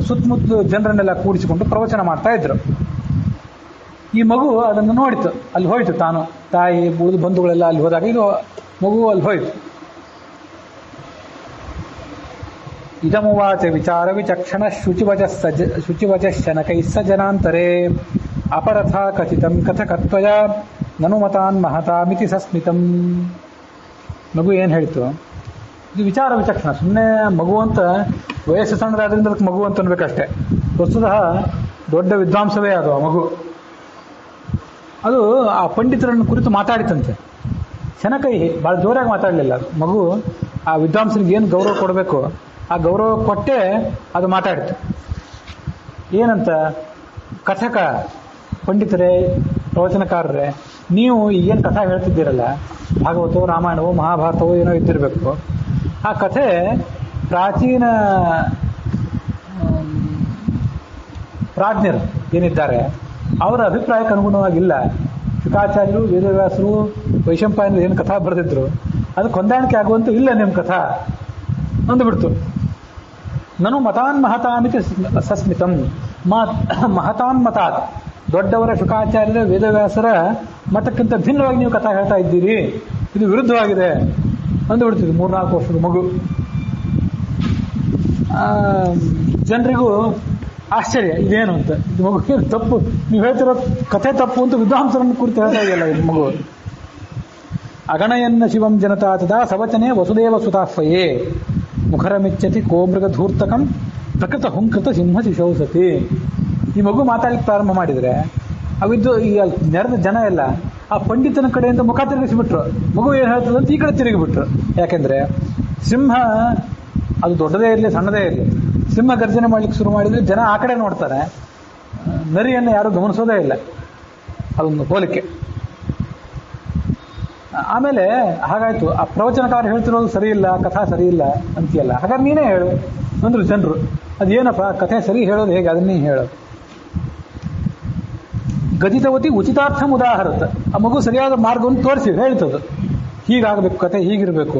ಸುತ್ತಮುತ್ತಲು ಜನರನ್ನೆಲ್ಲ ಕೂಡಿಸಿಕೊಂಡು ಪ್ರವಚನ ಮಾಡ್ತಾ ಇದ್ರು. ಈ ಮಗು ಅದನ್ನು ನೋಡಿತು, ಅಲ್ಲಿ ಹೋಯ್ತು. ತಾನು ತಾಯಿ ಉಳಿದು ಬಂಧುಗಳೆಲ್ಲ ಅಲ್ಲಿ ಹೋದಾಗ ಇದು ಮಗು ಅಲ್ಲಿ ಹೋಯ್ತು. ಇದಮುವಾಚ ವಿಚಾರ ವಿಚಕ್ಷಣ ಶುಚಿವಚ ಶನಕೈಸ್ಸ ಜನಾಂತರೇ ಅಪರಥ ಕಥಿತಂ ಕಥಕತ್ವಯ ನನು ಮತಾನ್ ಮಹತಾಮಿತಿ ಸಸ್ಮಿತಂ. ಮಗು ಏನು ಹೇಳ್ತು? ಇದು ವಿಚಾರ ವಿಚಕ್ಷಣ. ಸುಮ್ಮನೆ ಮಗು ಅಂತ ವಯಸ್ಸು ಸಣ್ಣದಾದ್ರಿಂದ ಅದಕ್ಕೆ ಮಗು ಅಂತ ಅನ್ಬೇಕಷ್ಟೇ. ವಸ್ತುತಃ ದೊಡ್ಡ ವಿದ್ವಾಂಸವೇ ಅದು ಆ ಮಗು. ಅದು ಆ ಪಂಡಿತರನ್ನು ಕುರಿತು ಮಾತಾಡಿತಂತೆ. ಶನಕೈಹಿ, ಭಾಳ ಜೋರಾಗಿ ಮಾತಾಡಲಿಲ್ಲ ಅದು ಮಗು. ಆ ವಿದ್ವಾಂಸರಿಗೆ ಏನು ಗೌರವ ಕೊಡಬೇಕು ಆ ಗೌರವ ಕೊಟ್ಟೆ ಅದು ಮಾತಾಡಿತು. ಏನಂತ? ಕಥಕ ಪಂಡಿತರೇ, ಪ್ರವಚನಕಾರರೇ, ನೀವು ಏನು ಕಥೆ ಹೇಳ್ತಿದ್ದೀರಲ್ಲ, ಭಾಗವತವೋ ರಾಮಾಯಣವೋ ಮಹಾಭಾರತವೋ ಏನೋ ಇದ್ದಿರಬೇಕು. ಆ ಕಥೆ ಪ್ರಾಚೀನ ಪ್ರಾಜ್ಞರು ಏನಿದ್ದಾರೆ ಅವರ ಅಭಿಪ್ರಾಯಕ್ಕೆ ಅನುಗುಣವಾಗಿಲ್ಲ. ಶುಕಾಚಾರ್ಯರು, ವೇದವ್ಯಾಸರು, ವೈಶಂಪಾಯನರು ಏನು ಕಥಾ ಬರೆದಿದ್ರು ಅದಕ್ಕೆ ಹೊಂದಾಣಿಕೆ ಆಗುವಂತೂ ಇಲ್ಲ ನಿಮ್ಮ ಕಥಾ ಅಂದುಬಿಡ್ತು. ನಾನು ಮತಾನ್ ಮಹತಾಮಿತಿ ಸಸ್ಮಿತಂ. ಮಹತಾನ್ ಮತಾತ್, ದೊಡ್ಡವರ ಶುಕಾಚಾರ್ಯರ ವೇದವ್ಯಾಸರ ಮತಕ್ಕಿಂತ ಭಿನ್ನವಾಗಿ ನೀವು ಕಥಾ ಹೇಳ್ತಾ ಇದ್ದೀರಿ, ಇದು ವಿರುದ್ಧವಾಗಿದೆ ಅಂದುಬಿಡ್ತಿದ್ವಿ 3-4 ವರ್ಷದ ಮಗು. ಜನರಿಗೂ ಆಶ್ಚರ್ಯ, ಇದೇನು ಅಂತ, ಇದು ಮಗು ತಪ್ಪು, ನೀವು ಹೇಳ್ತಿರೋ ಕಥೆ ತಪ್ಪು ಅಂತ ವಿದ್ವಾಂಸರನ್ನು ಕುರಿತು ಹೇಳ್ತಾ ಇದೆಯಲ್ಲ ಇದು ಮಗು. ಅಗಣಯನ್ನ ಶಿವಂ ಜನತಾ ತದಾ ಸವಚನೆ ವಸುದೇವ ಸುತಾಫಯೇ ಮುಖರಮಿಚ್ಚತಿ ಕೋಮೃಗ ಧೂರ್ತಕಂ ಪ್ರಕೃತ ಹುಂಕೃತ ಸಿಂಹ ಶಿಶೌಸತಿ. ಈ ಮಗು ಮಾತಾಡಲಿಕ್ಕೆ ಪ್ರಾರಂಭ ಮಾಡಿದರೆ ಅವಿದ್ದು ಈ ನೆರೆದ ಜನ ಎಲ್ಲ ಆ ಪಂಡಿತನ ಕಡೆಯಿಂದ ಮುಖ ತಿರುಗಿಸಿಬಿಟ್ರು. ಮಗು ಏನು ಹೇಳ್ತದೆ ಅಂತ ಈ ಕಡೆ ತಿರುಗಿಬಿಟ್ರು. ಯಾಕೆಂದ್ರೆ ಸಿಂಹ ಅದು ದೊಡ್ಡದೇ ಇರಲಿ ಸಣ್ಣದೇ ಇರಲಿ, ಸಿಂಹ ಗರ್ಜನೆ ಮಾಡ್ಲಿಕ್ಕೆ ಶುರು ಮಾಡಿದ್ರೆ ಜನ ಆ ಕಡೆ ನೋಡ್ತಾರೆ, ನರಿಯನ್ನು ಯಾರು ಗಮನಿಸೋದೇ ಇಲ್ಲ. ಅದೊಂದು ಹೋಲಿಕೆ. ಆಮೇಲೆ ಹಾಗಾಯ್ತು, ಆ ಪ್ರವಚನಕಾರ ಹೇಳ್ತಿರೋದು ಸರಿ ಇಲ್ಲ, ಕಥಾ ಸರಿ ಇಲ್ಲ ಅಂತೀಯಲ್ಲ, ಹಾಗಾದ್ರೆ ನೀನೇ ಹೇಳು ಅಂದ್ರು ಜನರು. ಅದೇನಪ್ಪ ಕಥೆ ಸರಿ ಹೇಳೋದು ಹೇಗೆ, ಅದನ್ನೇ ಹೇಳೋದು. ಗದಿತವತಿ ಉಚಿತಾರ್ಥ ಉದಾಹರತ. ಆ ಮಗು ಸರಿಯಾದ ಮಾರ್ಗವನ್ನು ತೋರಿಸಿ ಹೇಳ್ತದ್ದು, ಹೀಗಾಗಬೇಕು ಕಥೆ, ಹೀಗಿರಬೇಕು.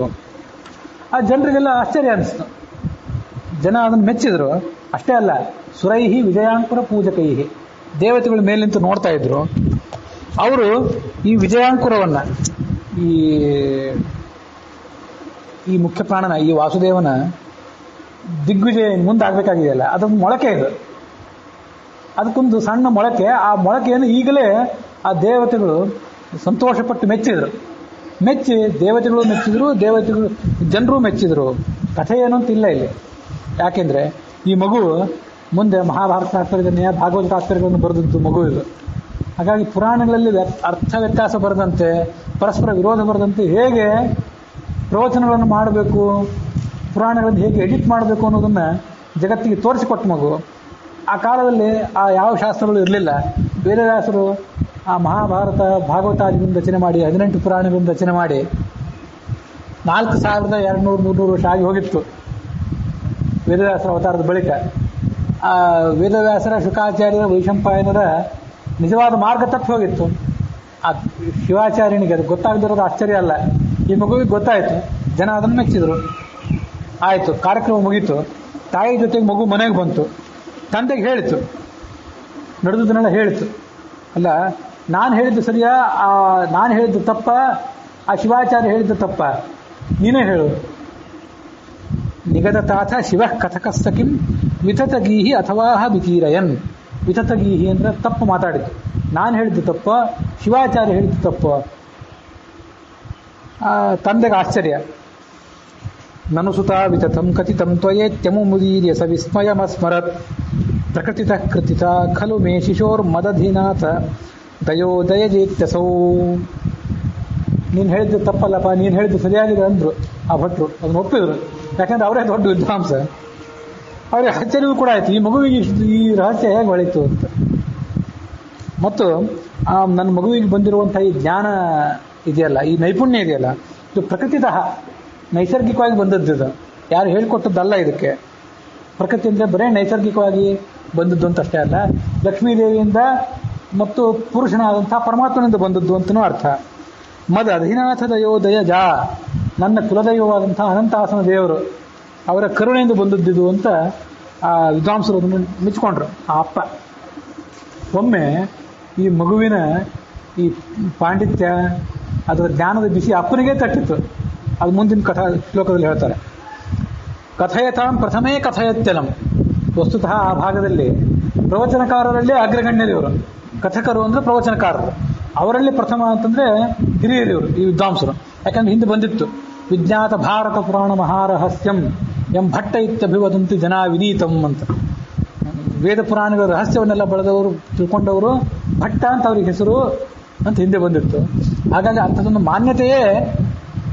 ಆ ಜನರಿಗೆಲ್ಲ ಆಶ್ಚರ್ಯ ಅನಿಸ್ತು. ಜನ ಅದನ್ನು ಮೆಚ್ಚಿದ್ರು. ಅಷ್ಟೇ ಅಲ್ಲ, ಸುರೈಹಿ ವಿಜಯಾಂಕುರ ಪೂಜಕೈಹಿ, ದೇವತೆಗಳ ಮೇಲೆ ನಿಂತು ನೋಡ್ತಾ ಇದ್ರು. ಅವರು ಈ ವಿಜಯಾಂಕುರವನ್ನ, ಈ ಮುಖ್ಯ ಪ್ರಾಣನ, ಈ ವಾಸುದೇವನ ದಿಗ್ವಿಜಯ ಮುಂದಾಗಬೇಕಾಗಿದೆಯಲ್ಲ, ಅದೊಂದು ಮೊಳಕೆ ಇದು. ಅದಕ್ಕೊಂದು ಸಣ್ಣ ಮೊಳಕೆ. ಆ ಮೊಳಕೆಯನ್ನು ಈಗಲೇ ಆ ದೇವತೆಗಳು ಸಂತೋಷಪಟ್ಟು ಮೆಚ್ಚಿದ್ರು. ಮೆಚ್ಚಿ ದೇವತೆಗಳು ಮೆಚ್ಚಿದ್ರು, ಜನರು ಮೆಚ್ಚಿದ್ರು. ಕಥೆ ಏನು ಅಂತ ಇಲ್ಲ ಇಲ್ಲಿ. ಯಾಕೆಂದ್ರೆ ಈ ಮಗು ಮುಂದೆ ಮಹಾಭಾರತ ತಾತ್ಪರ್ಯದನ್ನೇ, ಭಾಗವತ ತಾತ್ಪರ್ಯಗಳನ್ನು ಬರೆದದ್ದು ಮಗು ಇದು. ಹಾಗಾಗಿ ಪುರಾಣಗಳಲ್ಲಿ ಅರ್ಥ ವ್ಯತ್ಯಾಸ ಬರದಂತೆ, ಪರಸ್ಪರ ವಿರೋಧ ಬರದಂತೆ ಹೇಗೆ ಪ್ರವಚನಗಳನ್ನು ಮಾಡಬೇಕು, ಪುರಾಣಗಳನ್ನು ಹೇಗೆ ಎಡಿಟ್ ಮಾಡಬೇಕು ಅನ್ನೋದನ್ನ ಜಗತ್ತಿಗೆ ತೋರಿಸಿಕೊಟ್ಟ ಮಗು. ಆ ಕಾಲದಲ್ಲಿ ಆ ಯಾವ ಶಾಸ್ತ್ರಗಳು ಇರಲಿಲ್ಲ. ವೇದವ್ಯಾಸರು ಆ ಮಹಾಭಾರತ ಭಾಗವತಾದಿಗಳನ್ನು ರಚನೆ ಮಾಡಿ 18 ಪುರಾಣಗಳನ್ನು ರಚನೆ ಮಾಡಿ 4200-300 ವರ್ಷ ಆಗಿ ಹೋಗಿತ್ತು ವೇದವ್ಯಾಸರ ಅವತಾರದ ಬಳಿಕ. ಆ ವೇದವ್ಯಾಸರ, ಶುಕಾಚಾರ್ಯರ, ವೈಶಂಪಾಯನರ ನಿಜವಾದ ಮಾರ್ಗ ತಪ್ಪಿ ಹೋಗಿತ್ತು. ಆ ಶಿವಾಚಾರ್ಯನಿಗೆ ಅದು ಗೊತ್ತಾಗದಿರೋದು ಆಶ್ಚರ್ಯ ಅಲ್ಲ. ಈ ಮಗುವಿಗೆ ಗೊತ್ತಾಯಿತು, ಜನ ಅದನ್ನು ಮೆಚ್ಚಿದ್ರು. ಆಯಿತು, ಕಾರ್ಯಕ್ರಮ ಮುಗೀತು. ತಾಯಿ ಜೊತೆಗೆ ಮಗು ಮನೆಗೆ ಬಂತು. ತಂದೆಗೆ ಹೇಳಿತು, ನಡೆದದನ್ನೆಲ್ಲ ಹೇಳಿತು. ಅಲ್ಲ, ನಾನು ಹೇಳಿದ್ದು ಸರಿಯಾ, ನಾನು ಹೇಳಿದ್ದು ತಪ್ಪ, ಆ ಶಿವಾಚಾರ್ಯ ಹೇಳಿದ್ದು ತಪ್ಪ, ನೀನೇ ಹೇಳು. ನಿಗದತಾಥ ಶಿವ ಕಥಕಸ್ಸ ಕಿಂ ವಿತತಗೀಹಿ ಅಥವಾ ವಿಕೀರಯನ್. ವಿತತಗೀಹಿ ಅಂದ್ರೆ ತಪ್ಪು ಮಾತಾಡಿದ್ದು. ನಾನು ಹೇಳಿದ್ದು ತಪ್ಪ, ಶಿವಾಚಾರ್ಯ ಹೇಳಿದ್ದು ತಪ್ಪ. ತಂದೆಗೆ ಆಶ್ಚರ್ಯ. ನನು ಸುತಾ ವಿತತಂ ಕಥಿತಂ ತ್ವಯೇತ್ಯಮು ಮುದೀರ್ಯ ಸ ವಿಸ್ಮಯಮಸ್ಮರತ್ ಪ್ರಕೃತಿತ ಕೃತಿತ ಖಲು ಮೇ ಶಿಶೋರ್ ಮದಧಿನಾಥ ದಯೋದಯಜೇತ್ಯಸೌ. ನೀನು ಹೇಳಿದ್ದು ತಪ್ಪಲ್ಲಪ್ಪ, ನೀನು ಹೇಳಿದ್ದು ಸರಿಯಾಗಿದೆ ಅಂದರು ಆ ಭಟ್ರು. ಅದನ್ನು ಒಪ್ಪಿದ್ರು, ಯಾಕಂದ್ರೆ ಅವರೇ ದೊಡ್ಡ ವಿದ್ವಾಂಸ. ಅವರಿಗೆ ಆಶ್ಚರ್ಯವೂ ಕೂಡ ಆಯಿತು, ಈ ಮಗುವಿಗೆ ಈ ರಹಸ್ಯ ಹೇಗೆ ಹೊಳಿತು ಅಂತ. ಮತ್ತು ನನ್ನ ಮಗುವಿಗೆ ಬಂದಿರುವಂಥ ಈ ಜ್ಞಾನ ಇದೆಯಲ್ಲ, ಈ ನೈಪುಣ್ಯ ಇದೆಯಲ್ಲ, ಇದು ಪ್ರಕೃತಿತಃ ನೈಸರ್ಗಿಕವಾಗಿ ಬಂದದ್ದು. ಇದು ಯಾರು ಹೇಳ್ಕೊಟ್ಟದ್ದಲ್ಲ. ಇದಕ್ಕೆ ಪ್ರಕೃತಿ ಅಂದರೆ ಬರೇ ನೈಸರ್ಗಿಕವಾಗಿ ಬಂದದ್ದು ಅಂತ ಅಷ್ಟೇ ಅಲ್ಲ, ಲಕ್ಷ್ಮೀದೇವಿಯಿಂದ ಮತ್ತು ಪುರುಷನಾದಂಥ ಪರಮಾತ್ಮನಿಂದ ಬಂದದ್ದು ಅಂತಲೂ ಅರ್ಥ. ಮದ ಅಧಿನಾಥ ದಯೋದಯ ಜಾ, ನನ್ನ ಕುಲದೈವವಾದಂಥ ಅನಂತಾಸನ ದೇವರು ಅವರ ಕರುಣೆಯಿಂದ ಬಂದದ್ದಿದು ಅಂತ ಆ ವಿದ್ವಾಂಸರು ಅದನ್ನು ಮೆಚ್ಕೊಂಡ್ರು. ಆ ಅಪ್ಪ ಒಮ್ಮೆ ಈ ಮಗುವಿನ ಈ ಪಾಂಡಿತ್ಯ, ಅದರ ಜ್ಞಾನದ ಬಿಸಿ ಅಪ್ಪನಿಗೆ ತಟ್ಟಿತ್ತು. ಅದು ಮುಂದಿನ ಶ್ಲೋಕದಲ್ಲಿ ಹೇಳ್ತಾರೆ. ಕಥಯತಾಂ ಪ್ರಥಮೇ ಕಥಯತ್ಯಲಂ. ವಸ್ತುತಃ ಆ ಭಾಗದಲ್ಲಿ ಪ್ರವಚನಕಾರರಲ್ಲೇ ಅಗ್ರಗಣ್ಯರು ಇವರು. ಕಥಕರು ಅಂದರೆ ಪ್ರವಚನಕಾರರು. ಅವರಲ್ಲಿ ಪ್ರಥಮ ಅಂತಂದರೆ ಹಿರಿಯರು ಇವರು, ಈ ವಿದ್ವಾಂಸರು. ಯಾಕಂದ್ರೆ ಹಿಂದೆ ಬಂದಿತ್ತು, ವಿಜ್ಞಾತ ಭಾರತ ಪುರಾಣ ಮಹಾರಹಸ್ಯಂ ಎಂ ಭಟ್ಟ ಇತ್ಯಭಿವದಂತಿ ಜನ ವಿನೀತಂ ಅಂತ. ವೇದ ಪುರಾಣಗಳ ರಹಸ್ಯವನ್ನೆಲ್ಲ ಬಳದವರು, ತಿಳ್ಕೊಂಡವರು ಭಟ್ಟ ಅಂತ ಅವ್ರಿಗೆ ಹೆಸರು ಅಂತ ಹಿಂದೆ ಬಂದಿತ್ತು. ಹಾಗಾಗಿ ಅಂಥದ್ದೊಂದು ಮಾನ್ಯತೆಯೇ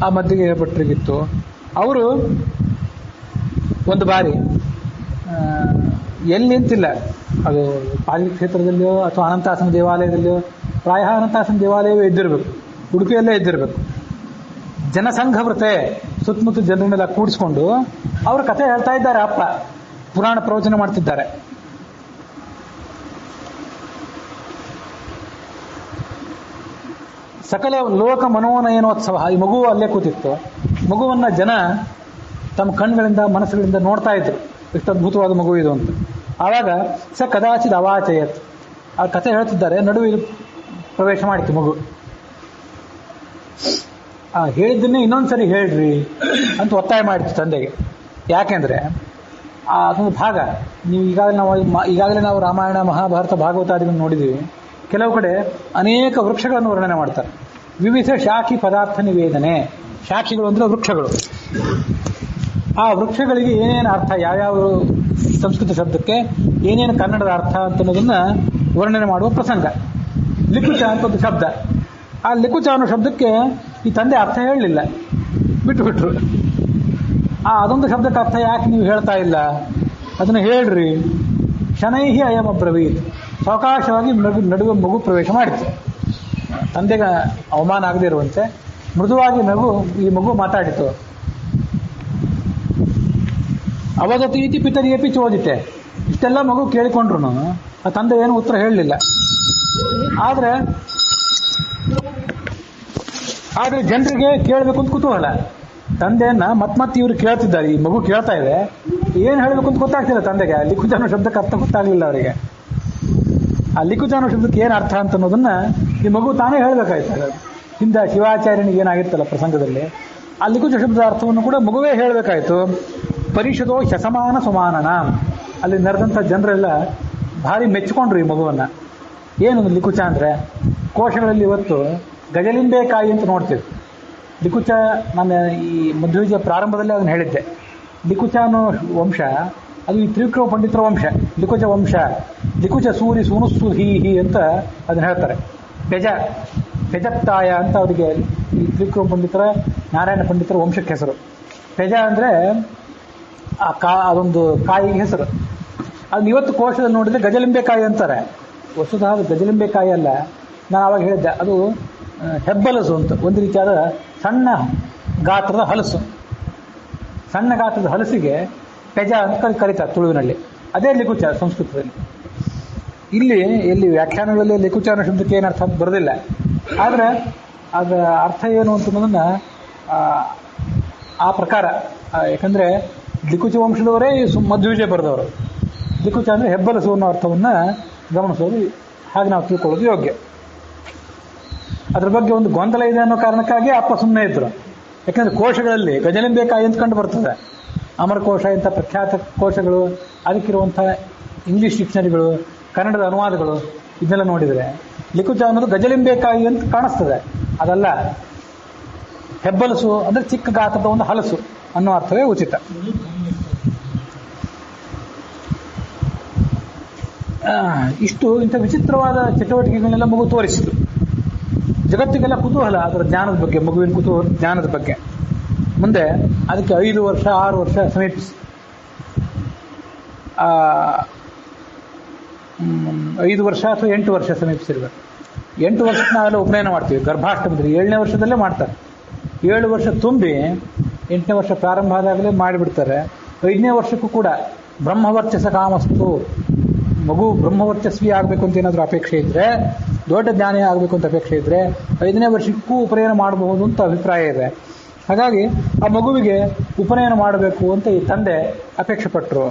ಆ ಮದ್ದಿಗೆ ಭಟ್ರಿಗಿತ್ತು. ಅವರು ಒಂದು ಬಾರಿ ಎಲ್ಲಿ ಅಂತಿಲ್ಲ, ಅದು ಪಾಲಿ ಕ್ಷೇತ್ರದಲ್ಲಿಯೋ ಅಥವಾ ಅನಂತಾಸನ ದೇವಾಲಯದಲ್ಲಿಯೋ, ಪ್ರಾಯ ಅನಂತಾಸನ ದೇವಾಲಯವೇ ಇದ್ದಿರಬೇಕು, ಉಡುಪಿಯಲ್ಲೇ ಇದ್ದಿರಬೇಕು. ಜನಸಂಘವೃತೆ, ಸುತ್ತಮುತ್ತ ಜನರನ್ನೆಲ್ಲ ಕೂಡಿಸ್ಕೊಂಡು ಅವ್ರ ಕಥೆ ಹೇಳ್ತಾ ಇದ್ದಾರೆ. ಅಪ್ಪ ಪುರಾಣ ಪ್ರವಚನ ಮಾಡ್ತಿದ್ದಾರೆ. ಸಕಲ ಲೋಕ ಮನೋನಯನೋತ್ಸವ. ಈ ಮಗು ಅಲ್ಲೇ ಕೂತಿತ್ತು. ಮಗುವನ್ನ ಜನ ತಮ್ಮ ಕಣ್ಗಳಿಂದ ಮನಸ್ಸುಗಳಿಂದ ನೋಡ್ತಾ ಇದ್ರು, ಎಷ್ಟು ಅದ್ಭುತವಾದ ಮಗು ಇದು ಅಂತ. ಆವಾಗ ಸ ಕದಾಚಿತ್ ಅವಾಚಯತ್, ಆ ಕಥೆ ಹೇಳ್ತಿದ್ದಾರೆ, ನಡುವೆ ಪ್ರವೇಶ ಮಾಡಿತ್ತು ಮಗು. ಹೇಳಿದ್ದನ್ನೇ ಇನ್ನೊಂದ್ಸರಿ ಹೇಳ್ರಿ ಅಂತ ಒತ್ತಾಯ ಮಾಡಿತ್ತು ತಂದೆಗೆ. ಯಾಕೆಂದ್ರೆ ಅದೊಂದು ಭಾಗ, ನೀವು ಈಗಾಗಲೇ ನಾವು ರಾಮಾಯಣ ಮಹಾಭಾರತ ಭಾಗವತಾದಿಗಳನ್ನು ನೋಡಿದ್ದೀವಿ. ಕೆಲವು ಕಡೆ ಅನೇಕ ವೃಕ್ಷಗಳನ್ನು ವರ್ಣನೆ ಮಾಡ್ತಾರೆ. ವಿವಿಧ ಶಾಖಿ ಪದಾರ್ಥ ನಿವೇದನೆ. ಶಾಖಿಗಳು ಅಂದರೆ ವೃಕ್ಷಗಳು. ಆ ವೃಕ್ಷಗಳಿಗೆ ಏನೇನು ಅರ್ಥ, ಯಾವ್ಯಾವ ಸಂಸ್ಕೃತ ಶಬ್ದಕ್ಕೆ ಏನೇನು ಕನ್ನಡದ ಅರ್ಥ ಅಂತನ್ನೋದನ್ನ ವರ್ಣನೆ ಮಾಡುವ ಪ್ರಸಂಗ. ಲಿಕುಚ ಅಂತ ಒಂದು ಶಬ್ದ. ಆ ಲಿಕುಚ ಅನ್ನೋ ಶಬ್ದಕ್ಕೆ ಈ ತಂದೆ ಅರ್ಥ ಹೇಳಲಿಲ್ಲ, ಬಿಟ್ಟುಬಿಟ್ರು. ಅದೊಂದು ಶಬ್ದಕ್ಕೆ ಅರ್ಥ ಯಾಕೆ ನೀವು ಹೇಳ್ತಾ ಇಲ್ಲ, ಅದನ್ನು ಹೇಳ್ರಿ. ಶನೈಹಿ ಅಯಂ ಅಬ್ರವೀತ್. ಸಾವಕಾಶವಾಗಿ ನಡುವೆ ಮಗು ಪ್ರವೇಶ ಮಾಡಿತು. ತಂದೆಗೆ ಅವಮಾನ ಆಗದೇ ಇರುವಂತೆ ಮೃದುವಾಗಿ ಈ ಮಗು ಮಾತಾಡಿತು. ಅವಗತೀತಿ ಪಿತರಿಯಪಿ ಚೋದಿತೆ. ಇಷ್ಟೆಲ್ಲ ಮಗು ಕೇಳಿಕೊಂಡ್ರು, ಆ ತಂದೆ ಏನು ಉತ್ತರ ಹೇಳಲಿಲ್ಲ. ಆದರೆ ಜನರಿಗೆ ಕೇಳಬೇಕು ಅಂತ ಕುತೂಹಲ. ತಂದೆಯನ್ನ ಮತ್ತೆ ಇವರು ಕೇಳ್ತಿದ್ದಾರೆ. ಈ ಮಗು ಕೇಳ್ತಾ ಇದೆ, ಏನು ಹೇಳಬೇಕು ಅಂತ ಗೊತ್ತಾಗ್ತಿಲ್ಲ ತಂದೆಗೆ. ಲಿಖುಜ ಅನ್ನೋ ಶಬ್ದಕ್ಕೆ ಅರ್ಥ ಗೊತ್ತಾಗಲಿಲ್ಲ ಅವರಿಗೆ. ಆ ಲಿಖುಜ ಅನ್ನೋ ಶಬ್ದಕ್ಕೆ ಏನು ಅರ್ಥ ಅಂತ ಅನ್ನೋದನ್ನ ಈ ಮಗು ತಾನೇ ಹೇಳಬೇಕಾಯ್ತು. ಹಿಂದೆ ಶಿವಾಚಾರ್ಯನಿಗೆ ಏನಾಗಿತ್ತಲ್ಲ ಪ್ರಸಂಗದಲ್ಲಿ, ಆ ಲಿಖುಜ ಶಬ್ದದ ಅರ್ಥವನ್ನು ಕೂಡ ಮಗುವೇ ಹೇಳಬೇಕಾಯ್ತು. ಪರಿಷದೋ ಶಸಮಾನ ಸುಮಾನನ. ಅಲ್ಲಿ ನಡೆದಂಥ ಜನರೆಲ್ಲ ಭಾರಿ ಮೆಚ್ಚಿಕೊಂಡ್ರು ಈ ಮಗುವನ್ನ. ಏನು ಲಿಖುಚ ಅಂದರೆ, ಕೋಶಗಳಲ್ಲಿ ಇವತ್ತು ಗಜಲಿಂಬೆಕಾಯಿ ಅಂತ ನೋಡ್ತೀವಿ. ಲಿಖುಚ, ನಾನು ಈ ಮಧ್ವವಿಜಯ ಪ್ರಾರಂಭದಲ್ಲಿ ಅದನ್ನು ಹೇಳಿದ್ದೆ. ಲಿಖುಚ ಅನ್ನೋ ವಂಶ ಅದು ಈ ತ್ರಿವಿಕ್ರಮ ಪಂಡಿತರ ವಂಶ, ಲಿಖುಚ ವಂಶ. ಲಿಖುಚ ಸೂರಿ ಸೂನುಸ್ಸು ಹಿ ಅಂತ ಅದನ್ನು ಹೇಳ್ತಾರೆ. ಪೆಜತ್ತಾಯ ಅಂತ ಅವರಿಗೆ ಈ ತ್ರಿವಿಕ್ರಮ ಪಂಡಿತರ, ನಾರಾಯಣ ಪಂಡಿತರ ವಂಶಕ್ಕೆ ಹೆಸರು. ಪೆಜ ಅಂದರೆ ಅದೊಂದು ಕಾಯಿಗೆ ಹೆಸರು. ಅದು ಇವತ್ತು ಕೋಶದಲ್ಲಿ ನೋಡಿದ್ರೆ ಗಜಲಿಂಬೆಕಾಯಿ ಅಂತಾರೆ. ವಸ್ತುತಃ ಅದು ಗಜಲಿಂಬೆಕಾಯಿ ಅಲ್ಲ. ನಾನು ಆವಾಗ ಹೇಳಿದ್ದೆ, ಅದು ಹೆಬ್ಬಲಸು ಅಂತ, ಒಂದು ರೀತಿಯಾದ ಸಣ್ಣ ಗಾತ್ರದ ಹಲಸು. ಸಣ್ಣ ಗಾತ್ರದ ಹಲಸಿಗೆ ಪೆಜ ಅಂತ ಕರೀತಾರೆ ತುಳುವಿನಲ್ಲಿ. ಅದೇ ಲಿಖುಚ ಸಂಸ್ಕೃತದಲ್ಲಿ. ಎಲ್ಲಿ ವ್ಯಾಖ್ಯಾನಗಳಲ್ಲಿ ಲಿಖುಚ ಅನ್ನೋ ಶಬ್ದಕ್ಕೆ ಏನು ಅರ್ಥ ಬರೋದಿಲ್ಲ. ಆದರೆ ಅದರ ಅರ್ಥ ಏನು ಅಂತನ್ನೋದನ್ನ ಆ ಪ್ರಕಾರ, ಯಾಕಂದರೆ ಲಿಖುಚ ವಂಶದವರೇ ಮಧ್ವವಿಜಯ ಬರೆದವರು. ಲಿಖುಚ ಅಂದರೆ ಹೆಬ್ಬಲಸು ಅನ್ನೋ ಅರ್ಥವನ್ನು ಗಮನಿಸೋದು, ಹಾಗೆ ನಾವು ತಿಳ್ಕೊಳ್ಳೋದು ಯೋಗ್ಯ. ಅದ್ರ ಬಗ್ಗೆ ಒಂದು ಗೊಂದಲ ಇದೆ ಅನ್ನೋ ಕಾರಣಕ್ಕಾಗಿ ಅಪ್ಪ ಸುಮ್ಮನೆ ಇದ್ರು. ಯಾಕಂದರೆ ಕೋಶಗಳಲ್ಲಿ ಗಜಲಿಂಬೆಕಾಯಿ ಅಂತ ಕಂಡು ಬರ್ತದೆ. ಅಮರಕೋಶ ಇಂಥ ಪ್ರಖ್ಯಾತ ಕೋಶಗಳು, ಅದಕ್ಕಿರುವಂಥ ಇಂಗ್ಲಿಷ್ ಡಿಕ್ಷನರಿಗಳು, ಕನ್ನಡದ ಅನುವಾದಗಳು, ಇದನ್ನೆಲ್ಲ ನೋಡಿದರೆ ಲಿಖುಚ ಅನ್ನೋದು ಗಜಲಿಂಬೆಕಾಯಿ ಅಂತ ಕಾಣಿಸ್ತದೆ. ಅದಲ್ಲ, ಹೆಬ್ಬಲಸು ಅಂದರೆ ಚಿಕ್ಕ ಗಾತ್ರದ ಒಂದು ಹಲಸು ಅನ್ನೋ ಅರ್ಥವೇ ಉಚಿತ. ಇಷ್ಟು ಇಂಥ ವಿಚಿತ್ರವಾದ ಚಟುವಟಿಕೆಗಳನ್ನೆಲ್ಲ ಮಗು ತೋರಿಸಿತು. ಜಗತ್ತಿಗೆಲ್ಲ ಕುತೂಹಲ ಅದರ ಜ್ಞಾನದ ಬಗ್ಗೆ, ಮಗುವಿನ ಕುತೂಹಲ ಜ್ಞಾನದ ಬಗ್ಗೆ. ಮುಂದೆ ಅದಕ್ಕೆ 5 ವರ್ಷ 6 ವರ್ಷ ಸಮೀಪಿಸಿ 5 ವರ್ಷ ಅಥವಾ 8 ವರ್ಷ ಸಮೀಪಿಸಿರ್ಬೇಕು. 8 ವರ್ಷಕ್ಕೆ ನಾವೆಲ್ಲ ಉಪನಯನ ಮಾಡ್ತೀವಿ ಗರ್ಭಾಷ್ಟಮದಲ್ಲಿ. 7ನೇ ವರ್ಷದಲ್ಲೇ ಮಾಡ್ತಾರೆ. 7 ವರ್ಷ ತುಂಬಿ 8ನೇ ವರ್ಷ ಪ್ರಾರಂಭ ಆದಾಗಲೇ ಮಾಡಿಬಿಡ್ತಾರೆ. 5ನೇ ವರ್ಷಕ್ಕೂ ಕೂಡ ಬ್ರಹ್ಮವರ್ಚಸ ಕಾಮಸ್ತು, ಮಗು ಬ್ರಹ್ಮವರ್ಚಸ್ವಿ ಆಗಬೇಕು ಅಂತ ಏನಾದರೂ ಅಪೇಕ್ಷೆ ಇದ್ದರೆ, ದೊಡ್ಡ ಜ್ಞಾನಿ ಆಗಬೇಕು ಅಂತ ಅಪೇಕ್ಷೆ ಇದ್ದರೆ 5ನೇ ವರ್ಷಕ್ಕೂ ಉಪನಯನ ಮಾಡಬಹುದು ಅಂತ ಅಭಿಪ್ರಾಯ ಇದೆ. ಹಾಗಾಗಿ ಆ ಮಗುವಿಗೆ ಉಪನಯನ ಮಾಡಬೇಕು ಅಂತ ಈ ತಂದೆ ಅಪೇಕ್ಷೆ ಪಟ್ಟರು.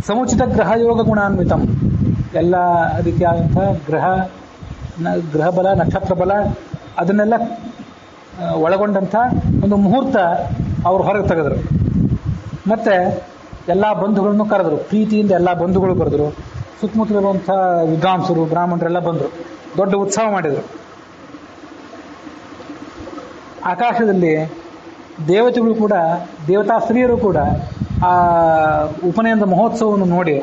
ಸಮುಚಿತ ಗ್ರಹಯೋಗ ಗುಣಾನ್ವಿತಂ, ಎಲ್ಲ ರೀತಿಯಾದಂತಹ ಗ್ರಹ ಬಲ, ನಕ್ಷತ್ರ ಬಲ ಅದನ್ನೆಲ್ಲ ಒಳಗೊಂಡಂಥ ಒಂದು ಮುಹೂರ್ತ ಅವರು ಹೊರಗೆ ತೆಗೆದರು. ಮತ್ತೆ ಎಲ್ಲ ಬಂಧುಗಳನ್ನು ಕರೆದರು, ಪ್ರೀತಿಯಿಂದ ಎಲ್ಲ ಬಂಧುಗಳು ಕರೆದರು. ಸುತ್ತಮುತ್ತಲಿರುವಂಥ ವಿದ್ವಾಂಸರು, ಬ್ರಾಹ್ಮಣರೆಲ್ಲ ಬಂದರು, ದೊಡ್ಡ ಉತ್ಸವ ಮಾಡಿದರು. ಆಕಾಶದಲ್ಲಿ ದೇವತೆಗಳು ಕೂಡ, ದೇವತಾ ಸ್ತ್ರೀಯರು ಕೂಡ ಆ ಉಪನಯನದ ಮಹೋತ್ಸವವನ್ನು ನೋಡಿ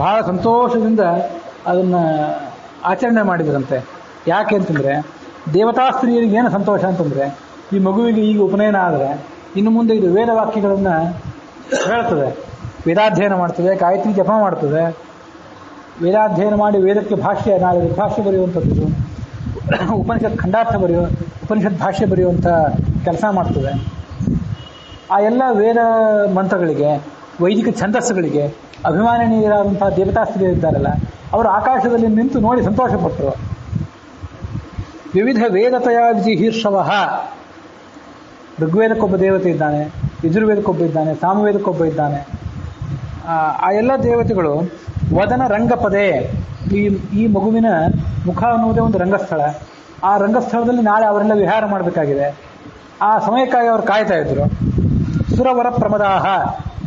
ಬಹಳ ಸಂತೋಷದಿಂದ ಅದನ್ನು ಆಚರಣೆ ಮಾಡಿದ್ರಂತೆ. ಯಾಕೆ ಅಂತಂದರೆ, ದೇವತಾ ಸ್ತ್ರೀಯರಿಗೆ ಏನು ಸಂತೋಷ ಅಂತಂದರೆ, ಈ ಮಗುವಿಗೆ ಈಗ ಉಪನಯನ ಆದರೆ ಇನ್ನು ಮುಂದೆ ಇದು ವೇದವಾಕ್ಯಗಳನ್ನು ಹೇಳ್ತದೆ, ವೇದಾಧ್ಯಯನ ಮಾಡ್ತದೆ, ಗಾಯತ್ರಿ ಜಪ ಮಾಡ್ತದೆ, ವೇದಾಧ್ಯಯನ ಮಾಡಿ ವೇದಕ್ಕೆ ಭಾಷ್ಯ ಬರೆಯುವಂಥದ್ದು, ಉಪನಿಷತ್ ಖಂಡಾರ್ಥ ಉಪನಿಷತ್ ಭಾಷ್ಯ ಬರೆಯುವಂಥ ಕೆಲಸ ಮಾಡ್ತದೆ. ಆ ಎಲ್ಲ ವೇದ ಮಂತ್ರಗಳಿಗೆ, ವೈದಿಕ ಛಂದಸ್ಸುಗಳಿಗೆ ಅಭಿಮಾನೀಯರಾದಂತಹ ದೇವತಾ ಸ್ತ್ರೀಯರಿದ್ದಾರಲ್ಲ, ಅವರು ಆಕಾಶದಲ್ಲಿ ನಿಂತು ನೋಡಿ ಸಂತೋಷಪಟ್ಟರು. ವಿವಿಧ ವೇದತೆಯ ವಿಜಿಹೀರ್ಷವ, ಋಗ್ವೇದಕ್ಕೊಬ್ಬ ದೇವತೆ ಇದ್ದಾನೆ, ಯಜುರ್ವೇದಕ್ಕೊಬ್ಬ ಇದ್ದಾನೆ, ಸಾಮವೇದಕ್ಕೊಬ್ಬ ಇದ್ದಾನೆ. ಆ ಎಲ್ಲ ದೇವತೆಗಳು ವದನ ರಂಗಪದೇ, ಈ ಮಗುವಿನ ಮುಖ ಅನ್ನುವುದೇ ಒಂದು ರಂಗಸ್ಥಳ. ಆ ರಂಗಸ್ಥಳದಲ್ಲಿ ನಾಳೆ ಅವರೆಲ್ಲ ವಿಹಾರ ಮಾಡಬೇಕಾಗಿದೆ. ಆ ಸಮಯಕ್ಕಾಗಿ ಅವರು ಕಾಯ್ತಾ ಇದ್ರು. ಸುರವರ ಪ್ರಮದಾಹ,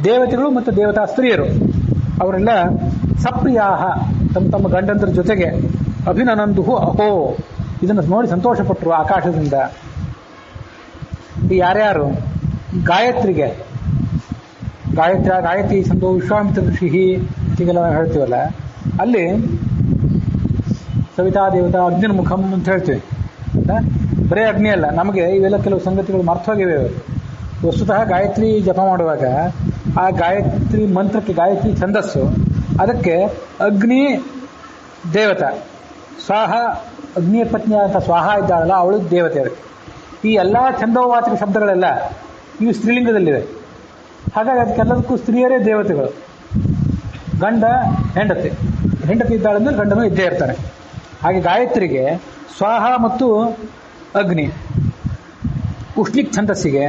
ದೇವತೆಗಳು ಮತ್ತು ದೇವತಾ ಸ್ತ್ರೀಯರು ಅವರೆಲ್ಲ ಸಪ್ರಿಯಾಹ, ತಮ್ಮ ತಮ್ಮ ಗಂಡಂತರ ಜೊತೆಗೆ ಅಭಿನನಂದು ಅಹೋ, ಇದನ್ನು ನೋಡಿ ಸಂತೋಷಪಟ್ಟರು ಆಕಾಶದಿಂದ. ಯಾರ್ಯಾರು? ಗಾಯತ್ರಿಗೆ, ಗಾಯತ್ರಿ ಸಂಧೋ ವಿಶ್ವಾಮಿತ್ರ ಋಷಿ ಹೀಗೆಲ್ಲ ಹೇಳ್ತೀವಲ್ಲ, ಅಲ್ಲಿ ಸವಿತಾ ದೇವತಾ ಅಗ್ನಿರ್ಮುಖಂ ಅಂತ ಹೇಳ್ತೀವಿ. ಬರೀ ಅಗ್ನಿ ಅಲ್ಲ, ನಮಗೆ ಇವೆಲ್ಲ ಕೆಲವು ಸಂಗತಿಗಳು ಮರ್ತೋಗಿವೆ. ವಸ್ತುತಃ ಗಾಯತ್ರಿ ಜಪ ಮಾಡುವಾಗ ಆ ಗಾಯತ್ರಿ ಮಂತ್ರಕ್ಕೆ, ಗಾಯತ್ರಿ ಛಂದಸ್ಸು, ಅದಕ್ಕೆ ಅಗ್ನಿ ದೇವತ, ಸ್ವಾಹ ಅಗ್ನಿಯ ಪತ್ನಿ ಅಂತ ಸ್ವಾಹ ಇದ್ದಾಳಲ್ಲ ಅವಳು ದೇವತೆ. ಅದಕ್ಕೆ ಈ ಎಲ್ಲ ಛಂದೋವಾಚಕ ಶಬ್ದಗಳೆಲ್ಲ ಇವು ಸ್ತ್ರೀಲಿಂಗದಲ್ಲಿವೆ. ಹಾಗಾಗಿ ಅದಕ್ಕೆಲ್ಲದಕ್ಕೂ ಸ್ತ್ರೀಯರೇ ದೇವತೆಗಳು. ಗಂಡ ಹೆಂಡತಿ ಇದ್ದಾಳಂದ್ರೆ ಗಂಡನೂ ಇದ್ದೇ ಇರ್ತಾನೆ. ಹಾಗೆ ಗಾಯತ್ರಿಗೆ ಸ್ವಾಹ ಮತ್ತು ಅಗ್ನಿ, ಉಷ್ಣಿಕ್ ಛಂದಸ್ಸಿಗೆ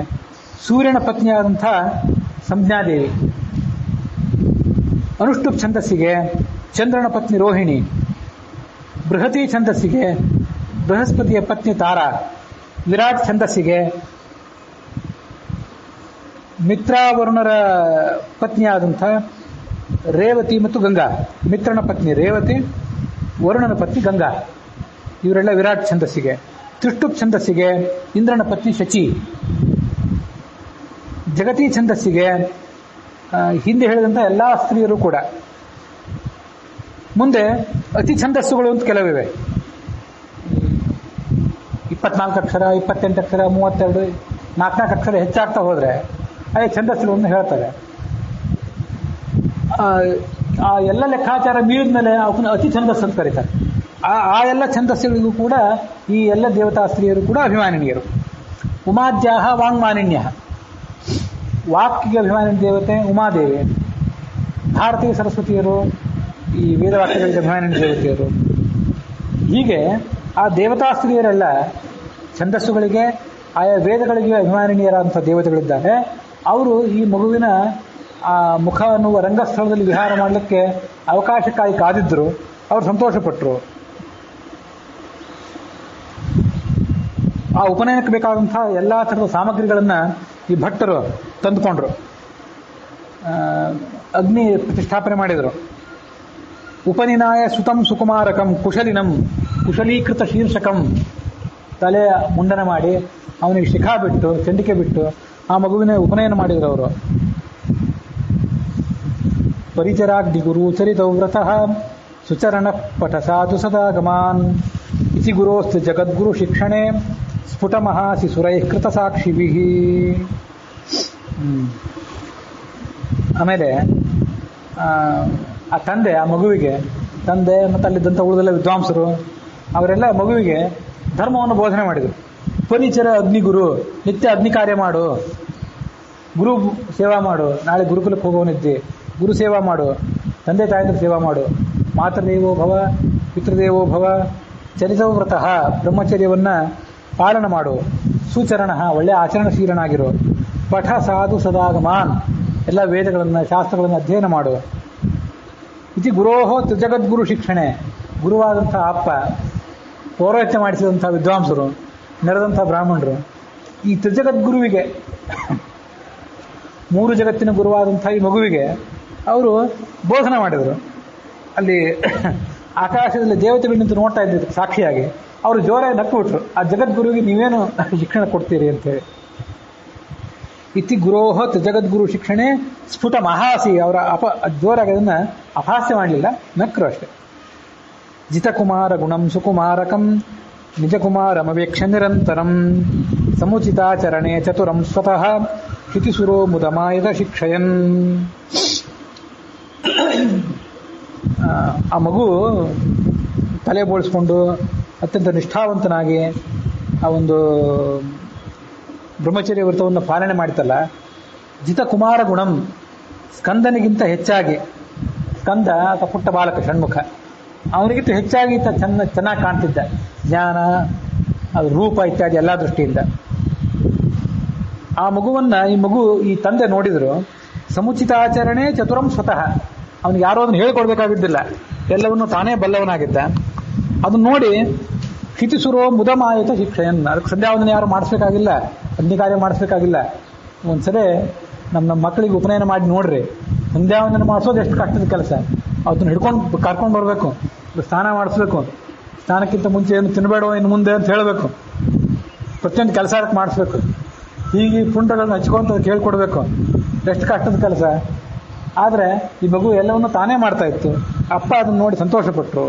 ಸೂರ್ಯನ ಪತ್ನಿಯಾದಂಥ ಸಂಜ್ಞಾದೇವಿ, ಅನುಷ್ಠುಪ್ ಛಂದಸ್ಸಿಗೆ ಚಂದ್ರನ ಪತ್ನಿ ರೋಹಿಣಿ, ಬೃಹತಿ ಛಂದಸ್ಸಿಗೆ ಬೃಹಸ್ಪತಿಯ ಪತ್ನಿ ತಾರಾ, ವಿರಾಟ್ ಛಂದಸ್ಸಿಗೆ ಮಿತ್ರಾವರುಣರ ಪತ್ನಿಯಾದಂಥ ರೇವತಿ ಮತ್ತು ಗಂಗಾ, ಮಿತ್ರನ ಪತ್ನಿ ರೇವತಿ, ವರುಣನ ಪತ್ನಿ ಗಂಗಾ, ಇವರೆಲ್ಲ ವಿರಾಟ್ ಛಂದಸ್ಸಿಗೆ. ತ್ರಿಷ್ಟುಪ್ ಛಂದಸ್ಸಿಗೆ ಇಂದ್ರನ ಪತ್ನಿ ಶಚಿ, ಜಗತಿ ಛಂದಸ್ಸಿಗೆ ಹಿಂದೆ ಹೇಳಿದಂಥ ಎಲ್ಲ ಸ್ತ್ರೀಯರು ಕೂಡ. ಮುಂದೆ ಅತಿ ಛಂದಸ್ಸುಗಳು ಅಂತ ಕೆಲವಿವೆ, 24 ಅಕ್ಷರ, 28 ಅಕ್ಷರ, 32, 4 ಅಕ್ಷರ ಹೆಚ್ಚಾಗ್ತಾ ಹೋದರೆ ಅದೇ ಛಂದಸ್ಸುಗಳನ್ನು ಹೇಳ್ತಾರೆ. ಆ ಎಲ್ಲ ಲೆಕ್ಕಾಚಾರ ಮೀರಿದ ಮೇಲೆ ಅವನ್ನ ಅತಿ ಛಂದಸ್ಸು ಅಂತ ಕರೀತಾರೆ. ಆ ಎಲ್ಲ ಛಂದಸ್ಸುಗಳಿಗೂ ಕೂಡ ಈ ಎಲ್ಲ ದೇವತಾ ಸ್ತ್ರೀಯರು ಕೂಡ ಅಭಿಮಾನಿನಿಯರು. ಉಮಾದ್ಯಾಹ ವಾಂಗ್ಮಾನಿನ್ಯ, ವಾಕ್ಗೆ ಅಭಿಮಾನಿ ದೇವತೆ ಉಮಾದೇವಿ. ಭಾರತೀಯ ಸರಸ್ವತಿಯರು ಈ ವೇದವಾಕ್ಯಗಳಿಗೆ ಅಭಿಮಾನಿ ದೇವತೆಯರು. ಹೀಗೆ ಆ ದೇವತಾ ಸ್ತ್ರೀಯರೆಲ್ಲ ಛಂದಸ್ಸುಗಳಿಗೆ, ಆಯಾ ವೇದಗಳಿಗೆ ಅಭಿಮಾನಿನಿಯರಾದಂಥ ದೇವತೆಗಳಿದ್ದಾರೆ. ಅವರು ಈ ಮಗುವಿನ ಆ ಮುಖ ಅನ್ನುವ ರಂಗಸ್ಥಳದಲ್ಲಿ ವಿಹಾರ ಮಾಡಲಿಕ್ಕೆ ಅವಕಾಶಕ್ಕಾಗಿ ಕಾದಿದ್ದರು. ಅವರು ಸಂತೋಷಪಟ್ಟರು. ಆ ಉಪನಯನಕ್ಕೆ ಬೇಕಾದಂಥ ಎಲ್ಲ ಥರದ ಸಾಮಗ್ರಿಗಳನ್ನು ಈ ಭಟ್ಟರು ತಂದುಕೊಂಡ್ರು. ಅಗ್ನಿ ಪ್ರತಿಷ್ಠಾಪನೆ ಮಾಡಿದರು. ಉಪನಿನಾಯ ಸುತಂ ಸುಕುಮಾರಕಂ ಕುಶಲಿನಂ ಕುಶಲೀಕೃತ ಶೀರ್ಷಕಂ, ತಲೆ ಮುಂಡನ ಮಾಡಿ ಅವನಿಗೆ ಶಿಖಾ ಬಿಟ್ಟು, ಚಂಡಿಕೆ ಬಿಟ್ಟು ಆ ಮಗುವಿನ ಉಪನಯನ ಮಾಡಿದರು ಅವರು. ಪರಿಚರಾಗ್ನಿ ಗುರು ಚರಿತೌ ವ್ರತಃ ಸುಚರಣ ಪಠ ಸಾಧು ಸದಾಗಮಾನ್ ಇತಿ ಗುರೋಸ್ತು ಜಗದ್ಗುರು ಶಿಕ್ಷಣೆ ಸ್ಫುಟಮಹಾಸಿ ಸುರೈಃ ಕೃತ ಸಾಕ್ಷಿಭಿಃ. ಆಮೇಲೆ ಆ ತಂದೆ ಆ ಮಗುವಿಗೆ, ತಂದೆ ಮತ್ತು ಅಲ್ಲಿದ್ದಂಥ ಉಳಿದೆಲ್ಲ ವಿದ್ವಾಂಸರು ಅವರೆಲ್ಲ ಮಗುವಿಗೆ ಧರ್ಮವನ್ನು ಬೋಧನೆ ಮಾಡಿದರು. ಪರಿಚರ ಅಗ್ನಿಗುರು, ನಿತ್ಯ ಅಗ್ನಿ ಕಾರ್ಯ ಮಾಡು, ಗುರು ಸೇವಾ ಮಾಡು, ನಾಳೆ ಗುರುಕುಲಕ್ಕೆ ಹೋಗೋನಿದ್ದಿ, ಗುರು ಸೇವಾ ಮಾಡು, ತಂದೆ ತಾಯಿದ್ರ ಸೇವಾ ಮಾಡು, ಮಾತೃದೇವೋ ಭವ ಪಿತೃದೇವೋ ಭವ, ಚರಿತೋ ವ್ರತಃ, ಬ್ರಹ್ಮಚರ್ಯವನ್ನು ಪಾಲನ ಮಾಡು, ಸುಚರಣ ಒಳ್ಳೆಯ ಆಚರಣಶೀಲನಾಗಿರು, ಪಠ ಸಾಧು ಸದಾಗಮಾನ್, ಎಲ್ಲ ವೇದಗಳನ್ನು ಶಾಸ್ತ್ರಗಳನ್ನು ಅಧ್ಯಯನ ಮಾಡು. ಇತಿ ಗುರೋಹೋ ತ್ರಿಜಗದ್ಗುರು ಶಿಕ್ಷಣೆ, ಗುರುವಾದಂಥ ಅಪ್ಪ, ಪೌರೋಹಿತ್ಯ ಮಾಡಿಸಿದಂಥ ವಿದ್ವಾಂಸರು, ನೆರೆದಂಥ ಬ್ರಾಹ್ಮಣರು, ಈ ತ್ರಿಜಗದ್ಗುರುವಿಗೆ, ಮೂರು ಜಗತ್ತಿನ ಗುರುವಾದಂಥ ಈ ಮಗುವಿಗೆ ಅವರು ಬೋಧನೆ ಮಾಡಿದರು. ಅಲ್ಲಿ ಆಕಾಶದಲ್ಲಿ ದೇವತೆಗಳು ನಿಂತು ನೋಡ್ತಾ ಇದ್ದಿದ್ದು ಸಾಕ್ಷಿಯಾಗಿ ಅವರು ಜೋರಾಗಿ ನಕ್ಕು ಆ ಜಗದ್ಗುರುವಿಗೆ ನೀವೇನು ಶಿಕ್ಷಣ ಕೊಡ್ತೀರಿ ಅಂತೇಳಿ. ಇತಿ ಗುರೋಹ ಜಗದ್ಗುರು ಶಿಕ್ಷಣೆ ಸ್ಫುಟ ಮಹಾಸಿ, ಅವರ ಜೋರಾಗಿ ಅದನ್ನು ಅಪಹಾಸ್ಯ ಮಾಡಲಿಲ್ಲ, ನಕ್ರು ಅಷ್ಟೆ. ಜಿತಕುಮಾರ ಗುಣಂ ಸುಕುಮಾರಕಂ ನಿಜಕುಮಾರಮವೇಕ್ಷ ನಿರಂತರಂ ಸಮುಚಿತಾಚರಣೆ ಚತುರಂ ಸ್ವತಃ ಕ್ಷಿತಿಸುರೋ ಮುದಮಾಯದ ಶಿಕ್ಷಯನ್. ಆ ಮಗು ತಲೆ ಬೋಳಿಸ್ಕೊಂಡು ಅತ್ಯಂತ ನಿಷ್ಠಾವಂತನಾಗಿ ಆ ಒಂದು ಬ್ರಹ್ಮಚರ್ಯ ವ್ರತವನ್ನು ಪಾಲನೆ ಮಾಡ್ತಲ್ಲ, ಜಿತಕುಮಾರ ಗುಣಂ, ಸ್ಕಂದನಿಗಿಂತ ಹೆಚ್ಚಾಗಿ, ಸ್ಕಂದ ಅಥವಾ ಪುಟ್ಟ ಬಾಲಕ ಷಣ್ಮುಖ, ಅವನಿಗಿಂತ ಹೆಚ್ಚಾಗಿ ಚೆನ್ನಾಗಿ ಕಾಣ್ತಿದ್ದ, ಜ್ಞಾನ, ಅದು ರೂಪ ಇತ್ಯಾದಿ ಎಲ್ಲ ದೃಷ್ಟಿಯಿಂದ. ಆ ಮಗುವನ್ನು ಈ ತಂದೆ ನೋಡಿದ್ರು. ಸಮುಚಿತಾಚರಣೆ ಚತುರಂ ಸ್ವತಃ, ಅವನಿಗೆ ಯಾರೋ ಅದನ್ನು ಹೇಳ್ಕೊಡ್ಬೇಕಾಗಿದ್ದಿಲ್ಲ, ಎಲ್ಲವನ್ನು ತಾನೇ ಬಲ್ಲವನಾಗಿದ್ದ. ಅದನ್ನ ನೋಡಿ ಕ್ಷಿತಿಸುರೋ ಮುದಮಾಯುತ ಶಿಕ್ಷೆಯನ್, ಅದಕ್ಕೆ ಸಂಧ್ಯಾವಂದನೆ ಯಾರು ಮಾಡಿಸ್ಬೇಕಾಗಿಲ್ಲ, ಅಗ್ನಿ ಕಾರ್ಯ ಮಾಡಿಸ್ಬೇಕಾಗಿಲ್ಲ. ಒಂದ್ಸರಿ ನಮ್ಮ ಮಕ್ಕಳಿಗೆ ಉಪನಯನ ಮಾಡಿ ನೋಡ್ರಿ, ಸಂಧ್ಯಾವಂದನೆ ಮಾಡಿಸೋದು ಎಷ್ಟು ಕಷ್ಟದ ಕೆಲಸ. ಅದನ್ನ ಹಿಡ್ಕೊಂಡು ಕರ್ಕೊಂಡು ಬರಬೇಕು, ಸ್ನಾನ ಮಾಡಿಸ್ಬೇಕು, ಸ್ನಾನಕ್ಕಿಂತ ಮುಂಚೆ ಏನು ತಿನ್ನಬೇಡೋ ಇನ್ನು ಮುಂದೆ ಅಂತ ಹೇಳಬೇಕು, ಪ್ರತಿಯೊಂದು ಕೆಲಸ ಅದಕ್ಕೆ ಮಾಡಿಸ್ಬೇಕು, ಹೀಗೆ ಪುಂಡಗಳನ್ನು ಹಚ್ಕೊಂತ ಕೇಳ್ಕೊಡ್ಬೇಕು, ಎಷ್ಟು ಕಷ್ಟದ ಕೆಲಸ. ಆದರೆ ಈ ಮಗು ಎಲ್ಲವನ್ನು ತಾನೇ ಮಾಡ್ತಾ ಇತ್ತು. ಅಪ್ಪ ಅದನ್ನು ನೋಡಿ ಸಂತೋಷಪಟ್ಟರು.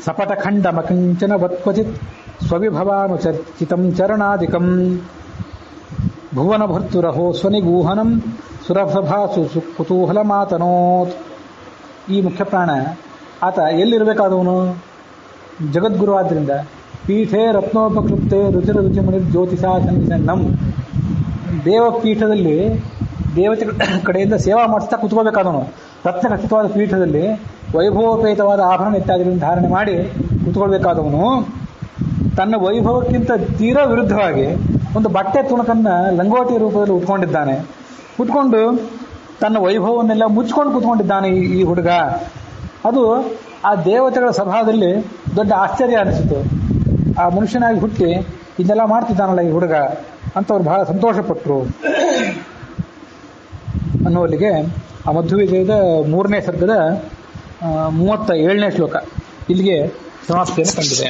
ಸಪಟ ಖಂಡ ಮಕಂಚನ ವತ್ವಚಿತ್ ಸ್ವವಿಭವಾನುಚರ್ಚಿತಂ ಚರಣಾಧಿಕಂ ಭುವನ ಭರ್ತುರಹೋ ಸ್ವನಿಗೂಹನಂ ಸುರಭಾಸು ಕುತೂಹಲ ಮಾತನೋತ್. ಈ ಮುಖ್ಯ ಪ್ರಾಣ ಆತ ಎಲ್ಲಿರಬೇಕಾದವನು? ಜಗದ್ಗುರು ಆದ್ದರಿಂದ ಪೀಠೆ ರತ್ನೋಪಕೃಪ್ತೆ ರುಚಿರ ರುಚಿಮಣಿ ಜ್ಯೋತಿಷಾ ಸನ್ನಿಸನ್ನಂ, ದೇವಪೀಠದಲ್ಲಿ ದೇವತೆಗಳ ಕಡೆಯಿಂದ ಸೇವಾ ಮಾಡಿಸ್ತಾ ಕುತ್ಕೋಬೇಕಾದವನು. ರತ್ನ ಖಚಿತವಾದ ಪೀಠದಲ್ಲಿ ವೈಭವೋಪೇತವಾದ ಆಭರಣ ಇತ್ಯಾದಿಗಳನ್ನು ಧಾರಣೆ ಮಾಡಿ ಕುತ್ಕೊಳ್ಬೇಕಾದವನು ತನ್ನ ವೈಭವಕ್ಕಿಂತ ತೀರಾ ವಿರುದ್ಧವಾಗಿ ಒಂದು ಬಟ್ಟೆ ತುಣುಕನ್ನು ಲಂಗೋಟಿ ರೂಪದಲ್ಲಿ ಉಟ್ಕೊಂಡಿದ್ದಾನೆ. ಉಟ್ಕೊಂಡು ತನ್ನ ವೈಭವನ್ನೆಲ್ಲ ಮುಚ್ಕೊಂಡು ಕೂತ್ಕೊಂಡಿದ್ದಾನೆ ಈ ಹುಡುಗ. ಅದು ಆ ದೇವತೆಗಳ ಸಭಾದಲ್ಲಿ ದೊಡ್ಡ ಆಶ್ಚರ್ಯ ಅನಿಸಿತು. ಆ ಮನುಷ್ಯನಾಗಿ ಹುಟ್ಟಿ ಇದೆಲ್ಲ ಮಾಡ್ತಿದ್ದಾನಲ್ಲ ಈ ಹುಡುಗ ಅಂತವ್ರು ಬಹಳ ಸಂತೋಷಪಟ್ಟರು ಅನ್ನುವಲ್ಲಿಗೆ ಆ ಮಧ್ವವಿಜಯದ 3ನೇ ಸರ್ಗದ 37ನೇ ಶ್ಲೋಕ ಇಲ್ಲಿಗೆ ಸಮಾಪ್ತಿಯನ್ನು ಕಂಡಿದೆ.